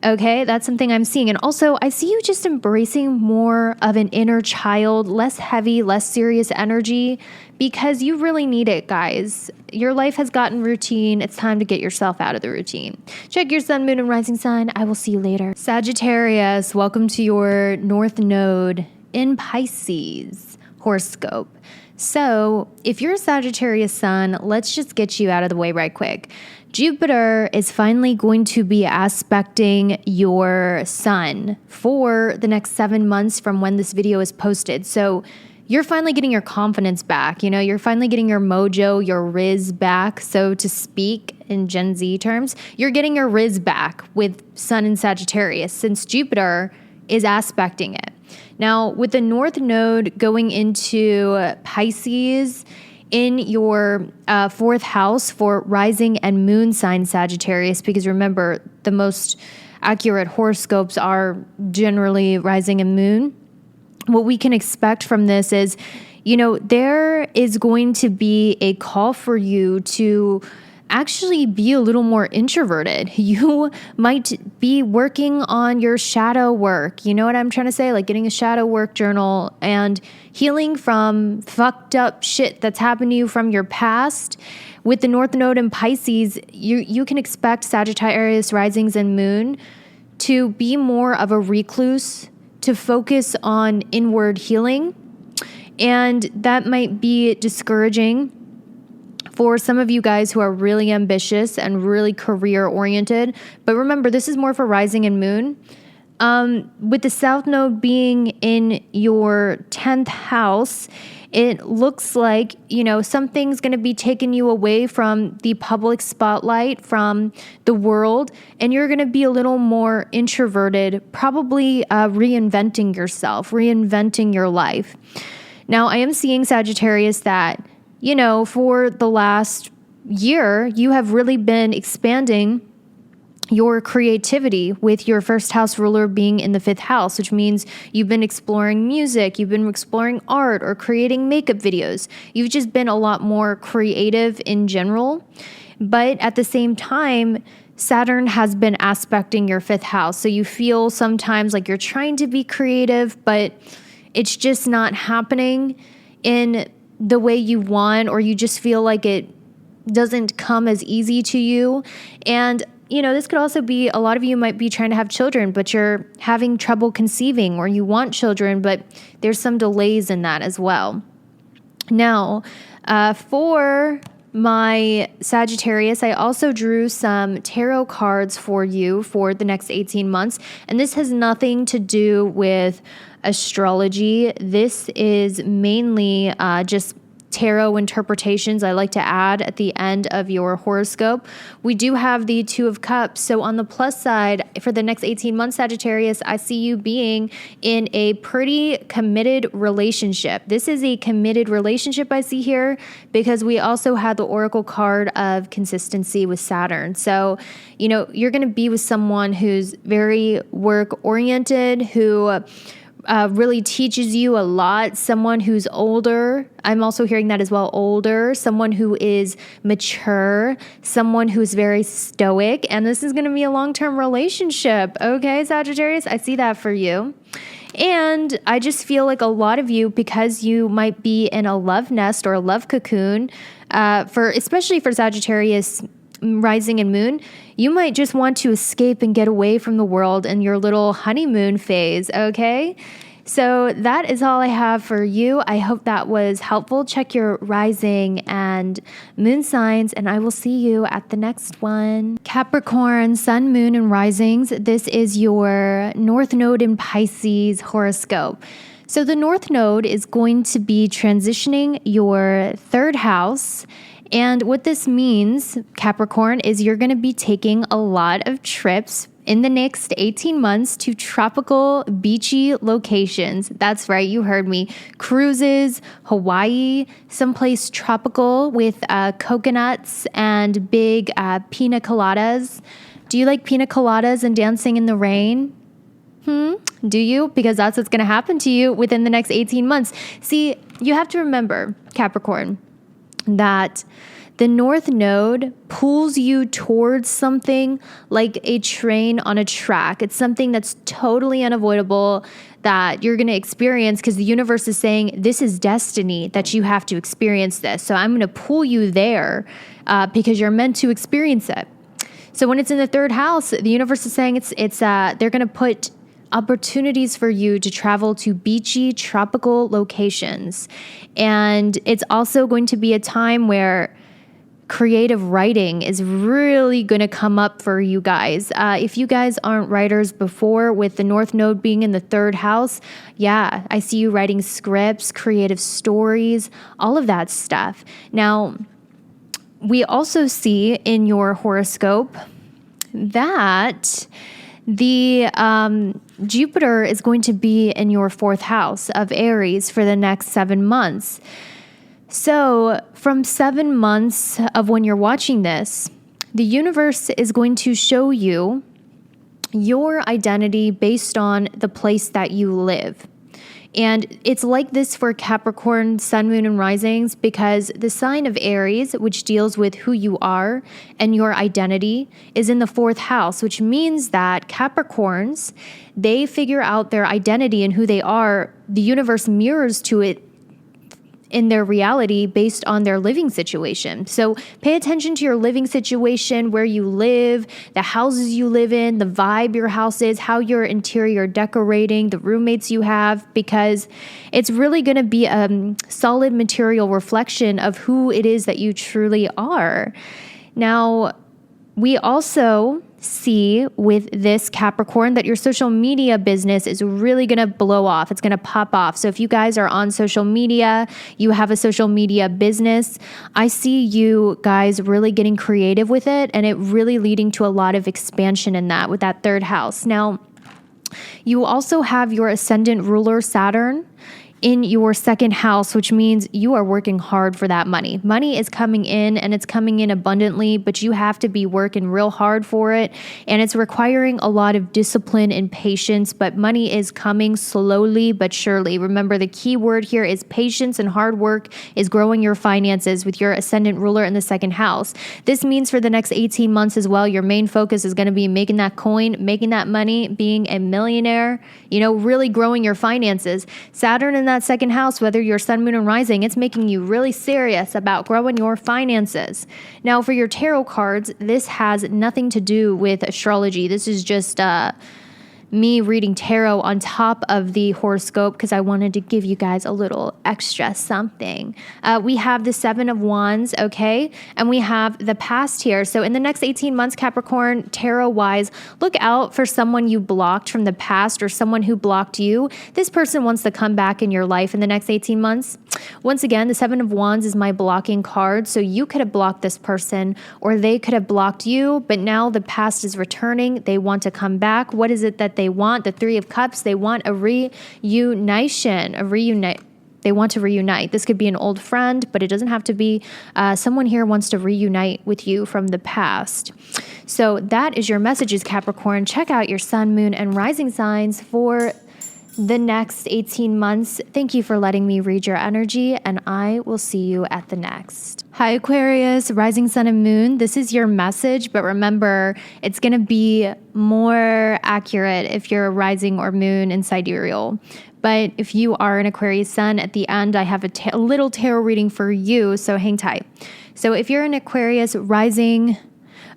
Okay, that's something I'm seeing. And also, I see you just embracing more of an inner child, less heavy, less serious energy, because you really need it, guys. Your life has gotten routine. It's time to get yourself out of the routine. Check your sun, moon, and rising sign. I will see you later. Sagittarius, welcome to your North Node in Pisces. horoscope. So if you're a Sagittarius sun, let's just get you out of the way right quick. Jupiter is finally going to be aspecting your sun for the next 7 months from when this video is posted. So you're finally getting your confidence back. You know, you're finally getting your mojo, your riz back, so to speak, in Gen Z terms. You're getting your riz back with Sun in Sagittarius since Jupiter is aspecting it. Now, with the North Node going into Pisces in your fourth house for rising and moon sign Sagittarius, because remember, the most accurate horoscopes are generally rising and moon. What we can expect from this is, you know, there is going to be a call for you to actually be a little more introverted. You might be working on your shadow work. You know what I'm trying to say? Like getting a shadow work journal and healing from fucked up shit that's happened to you from your past. With the North Node in Pisces, you can expect Sagittarius risings and moon to be more of a recluse, to focus on inward healing. And that might be discouraging for some of you guys who are really ambitious and really career oriented. But remember, this is more for rising and moon. With the South Node being in your 10th house, it looks like, you know, something's going to be taking you away from the public spotlight, from the world, and you're going to be a little more introverted, probably reinventing yourself, reinventing your life. Now, I am seeing Sagittarius that, you know, for the last year, you have really been expanding your creativity with your first house ruler being in the 5th house, which means you've been exploring music, you've been exploring art or creating makeup videos. You've just been a lot more creative in general. But at the same time, Saturn has been aspecting your 5th house. So you feel sometimes like you're trying to be creative, but it's just not happening in the way you want, or you just feel like it doesn't come as easy to you. And you know, this could also be, a lot of you might be trying to have children, but you're having trouble conceiving, or you want children, but there's some delays in that as well. Now, for my Sagittarius, I also drew some tarot cards for you for the next 18 months. And this has nothing to do with astrology. This is mainly just tarot interpretations I like to add at the end of your horoscope. We do have the Two of Cups. So on the plus side, for the next 18 months, Sagittarius, I see you being in a pretty committed relationship. This is a committed relationship I see here, because we also had the Oracle card of consistency with Saturn. So, you know, you're going to be with someone who's very work-oriented, who really teaches you a lot, someone who's older. I'm also hearing that as well, older, someone who is mature, someone who's very stoic, and this is going to be a long-term relationship. Okay, Sagittarius, I see that for you. And I just feel like a lot of you, because you might be in a love nest or a love cocoon, especially for Sagittarius rising and moon, you might just want to escape and get away from the world in your little honeymoon phase, okay? So that is all I have for you. I hope that was helpful. Check your rising and moon signs, and I will see you at the next one. Capricorn, sun, moon, and risings. This is your North Node in Pisces horoscope. So the North Node is going to be transitioning your 3rd house. And what this means, Capricorn, is you're going to be taking a lot of trips in the next 18 months to tropical, beachy locations. That's right, you heard me. Cruises, Hawaii, someplace tropical with coconuts and big pina coladas. Do you like pina coladas and dancing in the rain? Do you? Because that's what's going to happen to you within the next 18 months. See, you have to remember, Capricorn, that the North Node pulls you towards something like a train on a track. It's something that's totally unavoidable that you're going to experience, because the universe is saying this is destiny, that you have to experience this. So I'm going to pull you there because you're meant to experience it. So when it's in the 3rd house, the universe is saying they're going to put opportunities for you to travel to beachy, tropical locations. And it's also going to be a time where creative writing is really going to come up for you guys. If you guys aren't writers before, with the North Node being in the third house, yeah, I see you writing scripts, creative stories, all of that stuff. Now, we also see in your horoscope that the Jupiter is going to be in your fourth house of Aries for the next 7 months. So from 7 months of when you're watching this, the universe is going to show you your identity based on the place that you live. And it's like this for Capricorn, Sun, Moon, and Risings, because the sign of Aries, which deals with who you are and your identity, is in the fourth house, which means that Capricorns, they figure out their identity and who they are. The universe mirrors to it in their reality based on their living situation. So pay attention to your living situation, where you live, the houses you live in, the vibe your house is, how your interior decorating, the roommates you have, because it's really going to be a solid material reflection of who it is that you truly are. Now, we also see with this Capricorn that your social media business is really going to blow off. It's going to pop off. So if you guys are on social media, you have a social media business, I see you guys really getting creative with it, and it really leading to a lot of expansion in that with that third house. Now, you also have your ascendant ruler Saturn in your second house, which means you are working hard for that money. Money is coming in, and it's coming in abundantly, but you have to be working real hard for it. And it's requiring a lot of discipline and patience, but money is coming slowly but surely. Remember, the key word here is patience, and hard work is growing your finances with your ascendant ruler in the second house. This means for the next 18 months as well, your main focus is going to be making that coin, making that money, being a millionaire, really growing your finances. Saturn in that second house, whether you're Sun, Moon, and Rising, it's making you really serious about growing your finances. Now, for your tarot cards, this has nothing to do with astrology. This is just me reading tarot on top of the horoscope because I wanted to give you guys a little extra something. We have the Seven of Wands, okay? And we have the past here. So in the next 18 months, Capricorn, tarot-wise, look out for someone you blocked from the past or someone who blocked you. This person wants to come back in your life in the next 18 months. Once again, the Seven of Wands is my blocking card. So you could have blocked this person or they could have blocked you, but now the past is returning. They want to come back. What is it that they want? The Three of Cups. They want a reunition, They want to reunite. This could be an old friend, but it doesn't have to be. Someone here wants to reunite with you from the past. So that is your messages, Capricorn. Check out your Sun, Moon, and Rising signs for the next 18 months. Thank you for letting me read your energy, and I will see you at the next. Hi, Aquarius, Rising, Sun, and Moon. This is your message, but remember, it's going to be more accurate if you're a Rising or Moon in Sidereal. But if you are an Aquarius Sun, at the end, I have a little tarot reading for you, so hang tight. So if you're an Aquarius Rising,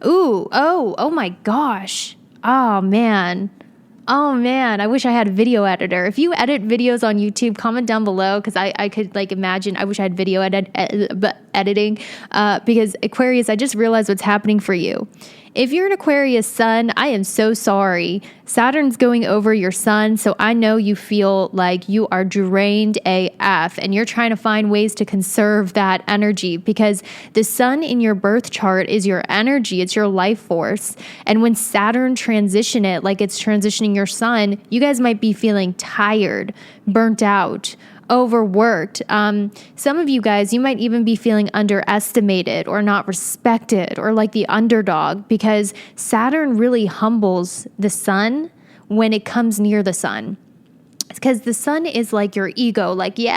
oh my gosh. Oh man, I wish I had a video editor. If you edit videos on YouTube, comment down below because I could imagine. I wish I had video editing because Aquarius, I just realized what's happening for you. If you're an Aquarius Sun, I am so sorry. Saturn's going over your Sun, so I know you feel like you are drained AF and you're trying to find ways to conserve that energy because the Sun in your birth chart is your energy, it's your life force. And when Saturn transition it, like it's transitioning your Sun, you guys might be feeling tired, burnt out, overworked. Some of you guys, you might even be feeling underestimated or not respected or like the underdog because Saturn really humbles the Sun when it comes near the Sun. Because the Sun is like your ego, like, you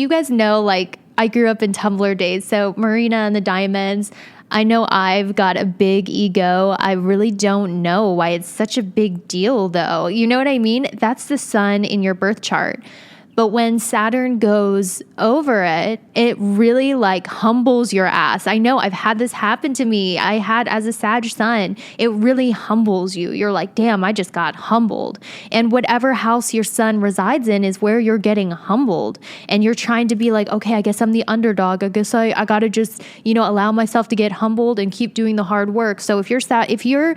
guys know, like, I grew up in Tumblr days, so Marina and the Diamonds, I know I've got a big ego. I really don't know why it's such a big deal, though. You know what I mean? That's the Sun in your birth chart. But when Saturn goes over it, it really like humbles your ass. I know I've had this happen to me. I had as a Sag sun, it really humbles you. You're like, damn, I just got humbled. And whatever house your sun resides in is where you're getting humbled. And you're trying to be like, okay, I guess I'm the underdog. I guess I got to just, allow myself to get humbled and keep doing the hard work. So if you're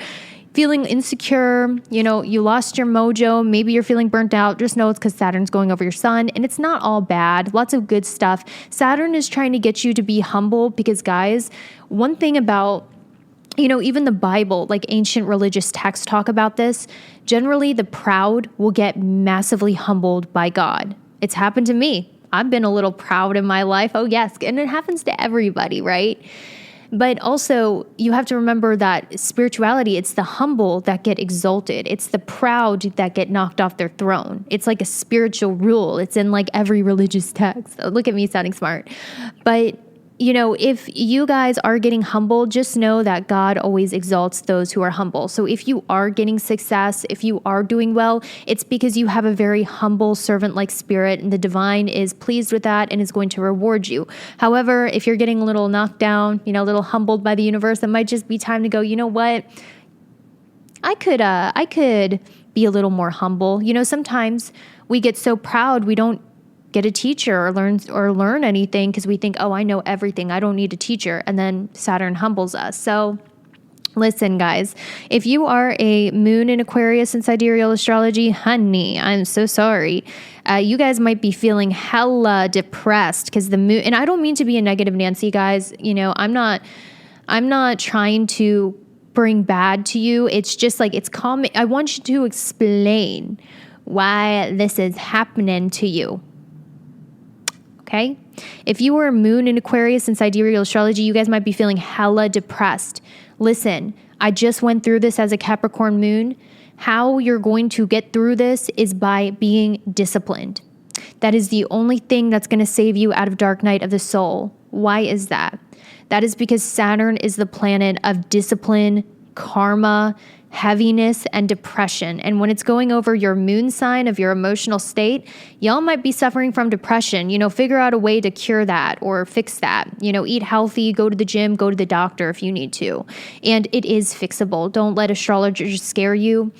feeling insecure, you lost your mojo, maybe you're feeling burnt out, just know it's because Saturn's going over your sun, and it's not all bad. Lots of good stuff. Saturn is trying to get you to be humble because, guys, one thing about, even the Bible, like ancient religious texts talk about this, generally the proud will get massively humbled by God. It's happened to me. I've been a little proud in my life. Oh, yes. And it happens to everybody, right? But also, you have to remember that spirituality, it's the humble that get exalted. It's the proud that get knocked off their throne. It's like a spiritual rule. It's in like every religious text. Look at me sounding smart. But if you guys are getting humbled, just know that God always exalts those who are humble. So if you are getting success, if you are doing well, it's because you have a very humble servant-like spirit, and the divine is pleased with that and is going to reward you. However, if you're getting a little knocked down, a little humbled by the universe, it might just be time to go, you know what? I could be a little more humble. Sometimes we get so proud we don't get a teacher or learn anything because we think, oh, I know everything. I don't need a teacher. And then Saturn humbles us. So listen, guys, if you are a moon in Aquarius in sidereal astrology, honey, I'm so sorry. You guys might be feeling hella depressed because the moon, and I don't mean to be a negative Nancy, guys. I'm not trying to bring bad to you. It's just like, it's calming. I want you to explain why this is happening to you. Okay? If you were a moon in Aquarius in sidereal astrology, you guys might be feeling hella depressed. Listen, I just went through this as a Capricorn moon. How you're going to get through this is by being disciplined. That is the only thing that's going to save you out of dark night of the soul. Why is that? That is because Saturn is the planet of discipline, karma, heaviness, and depression. And when it's going over your moon sign of your emotional state, y'all might be suffering from depression. Figure out a way to cure that or fix that. Eat healthy, go to the gym, go to the doctor if you need to. And it is fixable. Don't let astrologers scare you.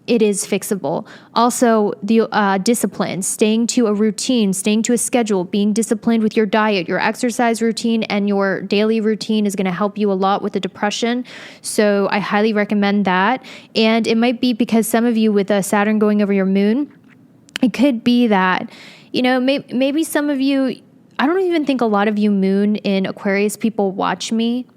It is fixable. Also, the discipline, staying to a routine, staying to a schedule, being disciplined with your diet, your exercise routine, and your daily routine is going to help you a lot with the depression. So I highly recommend that. And it might be because some of you with Saturn going over your moon, it could be that, maybe some of you, I don't even think a lot of you moon in Aquarius people watch me,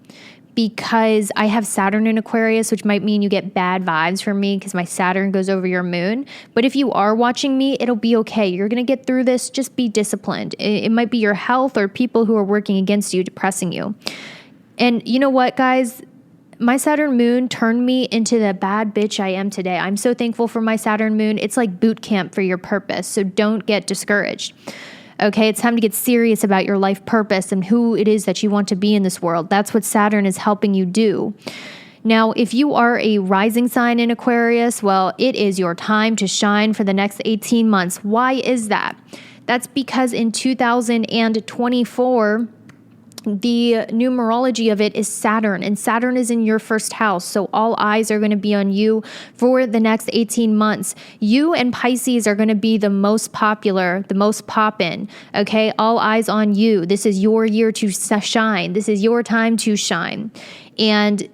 because I have Saturn in Aquarius, which might mean you get bad vibes from me because my Saturn goes over your moon. But if you are watching me, it'll be okay. You're going to get through this. Just be disciplined. It might be your health or people who are working against you, depressing you. And you know what, guys? My Saturn moon turned me into the bad bitch I am today. I'm so thankful for my Saturn moon. It's like boot camp for your purpose. So don't get discouraged. Okay, it's time to get serious about your life purpose and who it is that you want to be in this world. That's what Saturn is helping you do. Now, if you are a rising sign in Aquarius, well, it is your time to shine for the next 18 months. Why is that? That's because in 2024, the numerology of it is Saturn, and Saturn is in your first house. So all eyes are going to be on you for the next 18 months. You and Pisces are going to be the most popular, the most poppin'. Okay. All eyes on you. This is your year to shine. This is your time to shine. And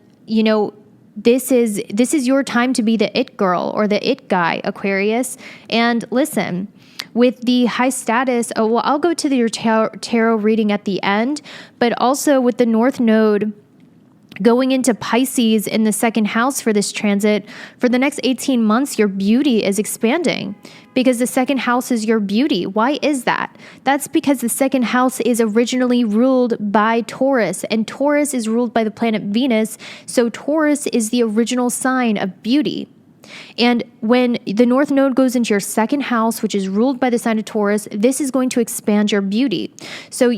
this is your time to be the it girl or the it guy, Aquarius. And listen, with the high status, I'll go to your tarot reading at the end, but also with the North Node going into Pisces in the second house for this transit, for the next 18 months, your beauty is expanding because the second house is your beauty. Why is that? That's because the second house is originally ruled by Taurus, and Taurus is ruled by the planet Venus. So Taurus is the original sign of beauty. And when the North Node goes into your second house, which is ruled by the sign of Taurus, this is going to expand your beauty. So,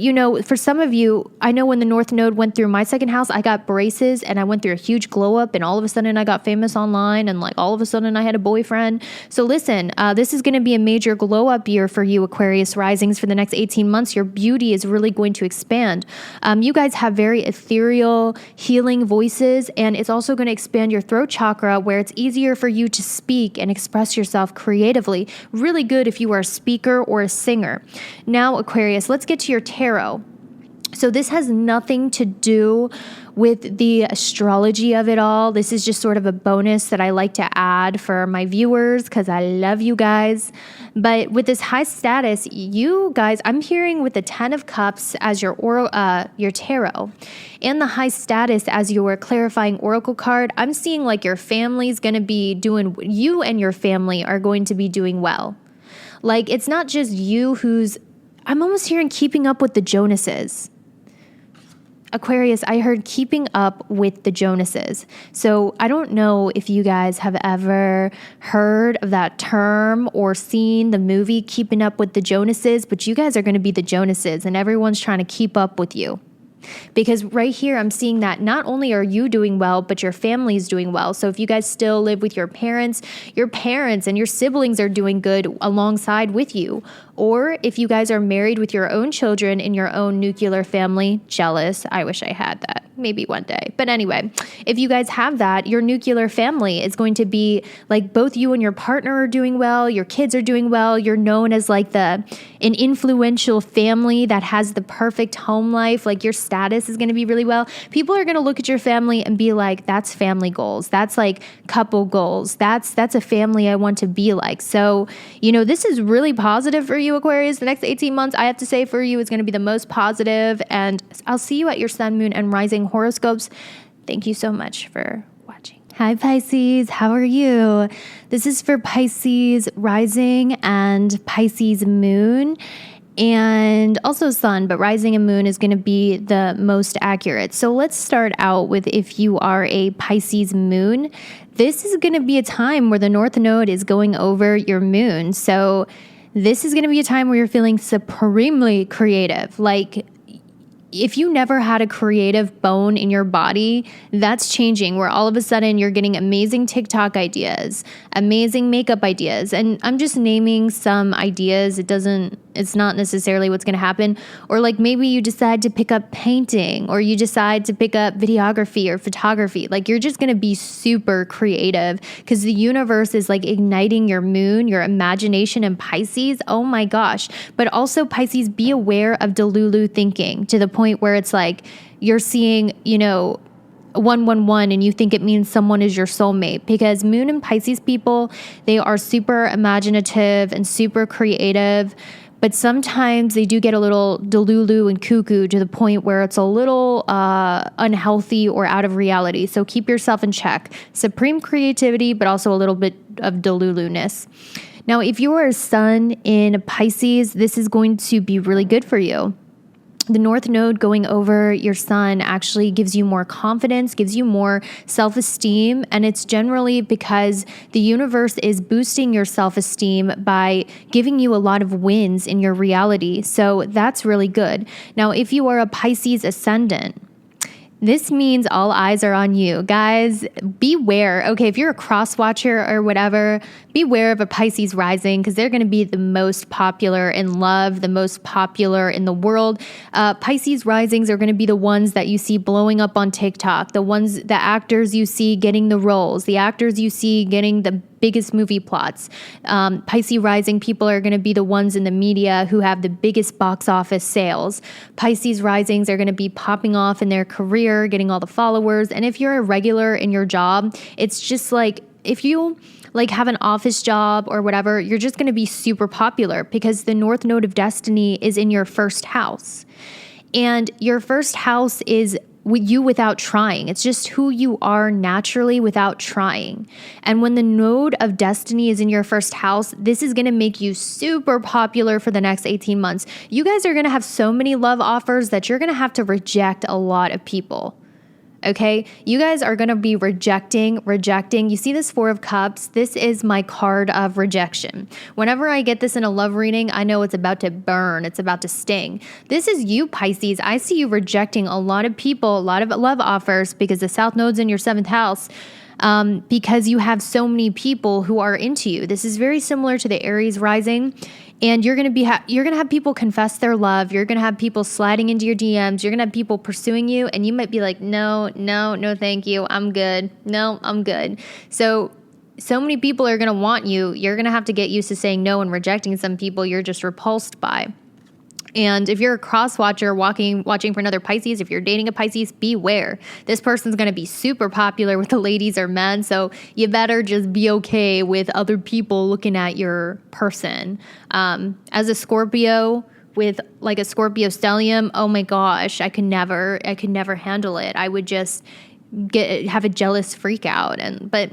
for some of you, I know when the North Node went through my second house, I got braces and I went through a huge glow up, and all of a sudden I got famous online, and like all of a sudden I had a boyfriend. So listen, this is going to be a major glow up year for you, Aquarius risings, for the next 18 months. Your beauty is really going to expand. You guys have very ethereal, healing voices, and it's also going to expand your throat chakra, where it's easier for you to speak and express yourself creatively. Really good if you are a speaker or a singer. Now, Aquarius, let's get to your tarot. So this has nothing to do with the astrology of it all. This is just sort of a bonus that I like to add for my viewers because I love you guys. But with this high status, you guys, I'm hearing with the 10 of Cups as your tarot and the high status as your clarifying oracle card, I'm seeing like your family's going to be doing, you and your family are going to be doing well. Like it's not just you I'm almost hearing keeping up with the Jonases. Aquarius, I heard keeping up with the Jonases. So I don't know if you guys have ever heard of that term or seen the movie Keeping Up with the Jonases, but you guys are going to be the Jonases and everyone's trying to keep up with you. Because right here, I'm seeing that not only are you doing well, but your family is doing well. So if you guys still live with your parents and your siblings are doing good alongside with you. Or if you guys are married with your own children in your own nuclear family, jealous. I wish I had that. Maybe one day. But anyway, if you guys have that, your nuclear family is going to be like both you and your partner are doing well. Your kids are doing well. You're known as like an influential family that has the perfect home life. Like your status is going to be really well. People are going to look at your family and be like, that's family goals. That's like couple goals. That's a family I want to be like. So, this is really positive for you, Aquarius. The next 18 months, I have to say for you, is going to be the most positive. And I'll see you at your sun, moon, and rising horoscopes. Thank you so much for watching. Hi, Pisces. How are you? This is for Pisces rising and Pisces moon. And also sun, but rising and moon is going to be the most accurate. So let's start out with if you are a Pisces moon. This is going to be a time where the North Node is going over your moon. So this is going to be a time where you're feeling supremely creative. Like if you never had a creative bone in your body, that's changing, where all of a sudden you're getting amazing TikTok ideas, amazing makeup ideas. And I'm just naming some ideas. It's not necessarily what's going to happen. Or like maybe you decide to pick up painting, or you decide to pick up videography or photography. Like you're just going to be super creative because the universe is like igniting your moon, your imagination in Pisces. Oh my gosh. But also Pisces, be aware of delulu thinking to the point where it's like you're seeing, 111 and you think it means someone is your soulmate, because moon and Pisces people, they are super imaginative and super creative. But sometimes they do get a little delulu and cuckoo to the point where it's a little unhealthy or out of reality. So keep yourself in check. Supreme creativity, but also a little bit of delulu-ness. Now, if you are a sun in Pisces, this is going to be really good for you. The North Node going over your sun actually gives you more confidence, gives you more self-esteem, and it's generally because the universe is boosting your self-esteem by giving you a lot of wins in your reality. So that's really good. Now, if you are a Pisces ascendant, this means all eyes are on you. Guys, beware. Okay, if you're a cross watcher or whatever, beware of a Pisces rising, because they're going to be the most popular in love, the most popular in the world. Pisces risings are going to be the ones that you see blowing up on TikTok, the actors you see getting the roles, the actors you see getting the biggest movie plots. Pisces rising people are going to be the ones in the media who have the biggest box office sales. Pisces risings are going to be popping off in their career, getting all the followers. And if you're a regular in your job, it's just like if you have an office job or whatever, you're just going to be super popular because the North Node of Destiny is in your first house. And your first house is you without trying. It's just who you are naturally without trying. And when the Node of Destiny is in your first house, this is going to make you super popular for the next 18 months. You guys are going to have so many love offers that you're going to have to reject a lot of people. Okay. You guys are going to be rejecting. You see this Four of Cups? This is my card of rejection. Whenever I get this in a love reading, I know it's about to burn. It's about to sting. This is you, Pisces. I see you rejecting a lot of people, a lot of love offers because the South Node's in your 7th house. Because you have so many people who are into you. This is very similar to the Aries rising. And you're going to you're going to have people confess their love. You're going to have people sliding into your DMs. You're going to have people pursuing you. And you might be like, no, thank you. I'm good. No, I'm good. So many people are going to want you. You're going to have to get used to saying no and rejecting some people you're just repulsed by. And if you're a cross watcher watching for another Pisces, if you're dating a Pisces, beware. This person's going to be super popular with the ladies or men. So you better just be okay with other people looking at your person. As a Scorpio with like a Scorpio stellium, oh my gosh, I could never handle it. I would just have a jealous freak out. But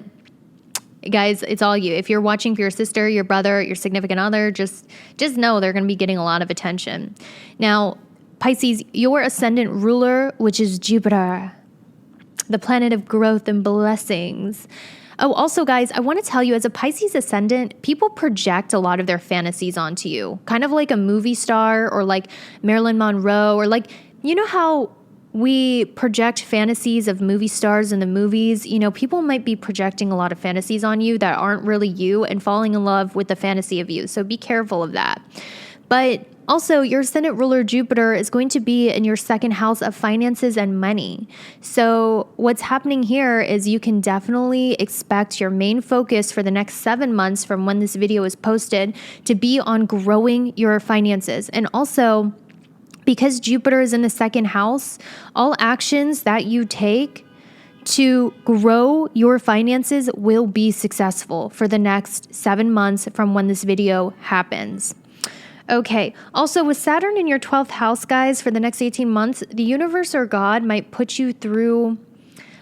guys, it's all you. If you're watching for your sister, your brother, your significant other, just know they're going to be getting a lot of attention. Now, Pisces, your ascendant ruler, which is Jupiter, the planet of growth and blessings. Oh, also, guys, I want to tell you, as a Pisces ascendant, people project a lot of their fantasies onto you, kind of like a movie star or like Marilyn Monroe or like, you know how we project fantasies of movie stars in the movies. You know, people might be projecting a lot of fantasies on you that aren't really you and falling in love with the fantasy of you. So be careful of that. But also, your ascendant ruler Jupiter is going to be in your 2nd house of finances and money. So what's happening here is you can definitely expect your main focus for the next 7 months from when this video is posted to be on growing your finances. And also, because Jupiter is in the 2nd house, all actions that you take to grow your finances will be successful for the next 7 months from when this video happens. Okay, also with Saturn in your 12th house, guys, for the next 18 months, the universe or God might put you through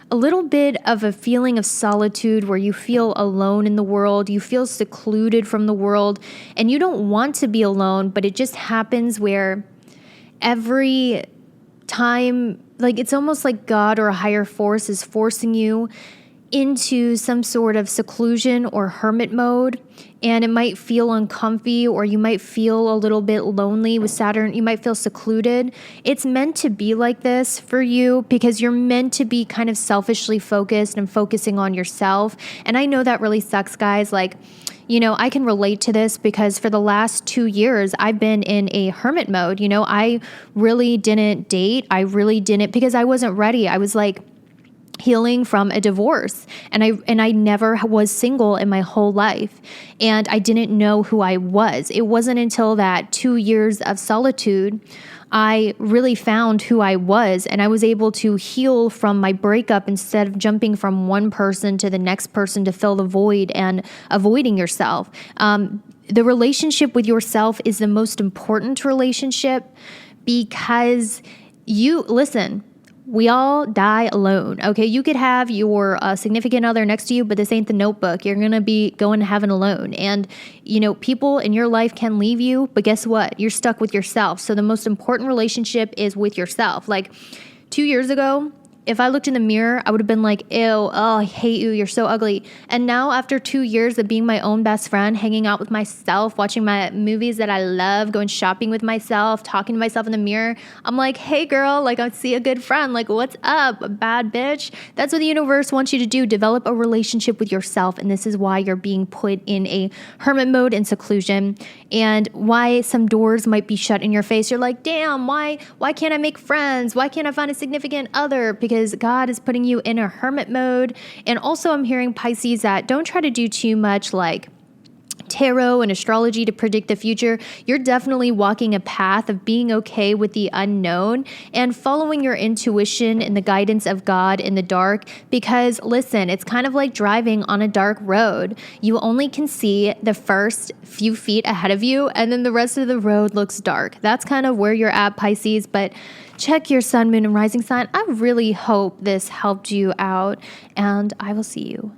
a little bit of a feeling of solitude where you feel alone in the world, you feel secluded from the world, and you don't want to be alone, but it just happens where every time, like it's almost like God or a higher force is forcing you into some sort of seclusion or hermit mode, and it might feel uncomfy or you might feel a little bit lonely with Saturn. You might feel secluded. It's meant to be like this for you because you're meant to be kind of selfishly focused and focusing on yourself. And I know that really sucks, guys. Like, you know, I can relate to this because for the last 2 years, I've been in a hermit mode. You know, I really didn't date. I really didn't because I wasn't ready. I was like healing from a divorce and I never was single in my whole life. And I didn't know who I was. It wasn't until that 2 years of solitude I really found who I was, and I was able to heal from my breakup instead of jumping from one person to the next person to fill the void and avoiding yourself. The relationship with yourself is the most important relationship because listen, we all die alone, okay? You could have your significant other next to you, but this ain't the Notebook. You're going to be going to heaven alone. And, you know, people in your life can leave you, but guess what? You're stuck with yourself. So the most important relationship is with yourself. Like 2 years ago, if I looked in the mirror, I would have been like, ew, oh, I hate you. You're so ugly. And now after 2 years of being my own best friend, hanging out with myself, watching my movies that I love, going shopping with myself, talking to myself in the mirror, I'm like, hey girl, like I see a good friend. Like, what's up, bad bitch? That's what the universe wants you to do. Develop a relationship with yourself. And this is why you're being put in a hermit mode and seclusion, and why some doors might be shut in your face. You're like, damn, why can't I make friends? Why can't I find a significant other? Because God is putting you in a hermit mode. And also I'm hearing, Pisces, that don't try to do too much like tarot and astrology to predict the future. You're definitely walking a path of being okay with the unknown and following your intuition and the guidance of God in the dark. Because listen, it's kind of like driving on a dark road. You only can see the first few feet ahead of you, and then the rest of the road looks dark. That's kind of where you're at, Pisces. But check your sun, moon, and rising sign. I really hope this helped you out, and I will see you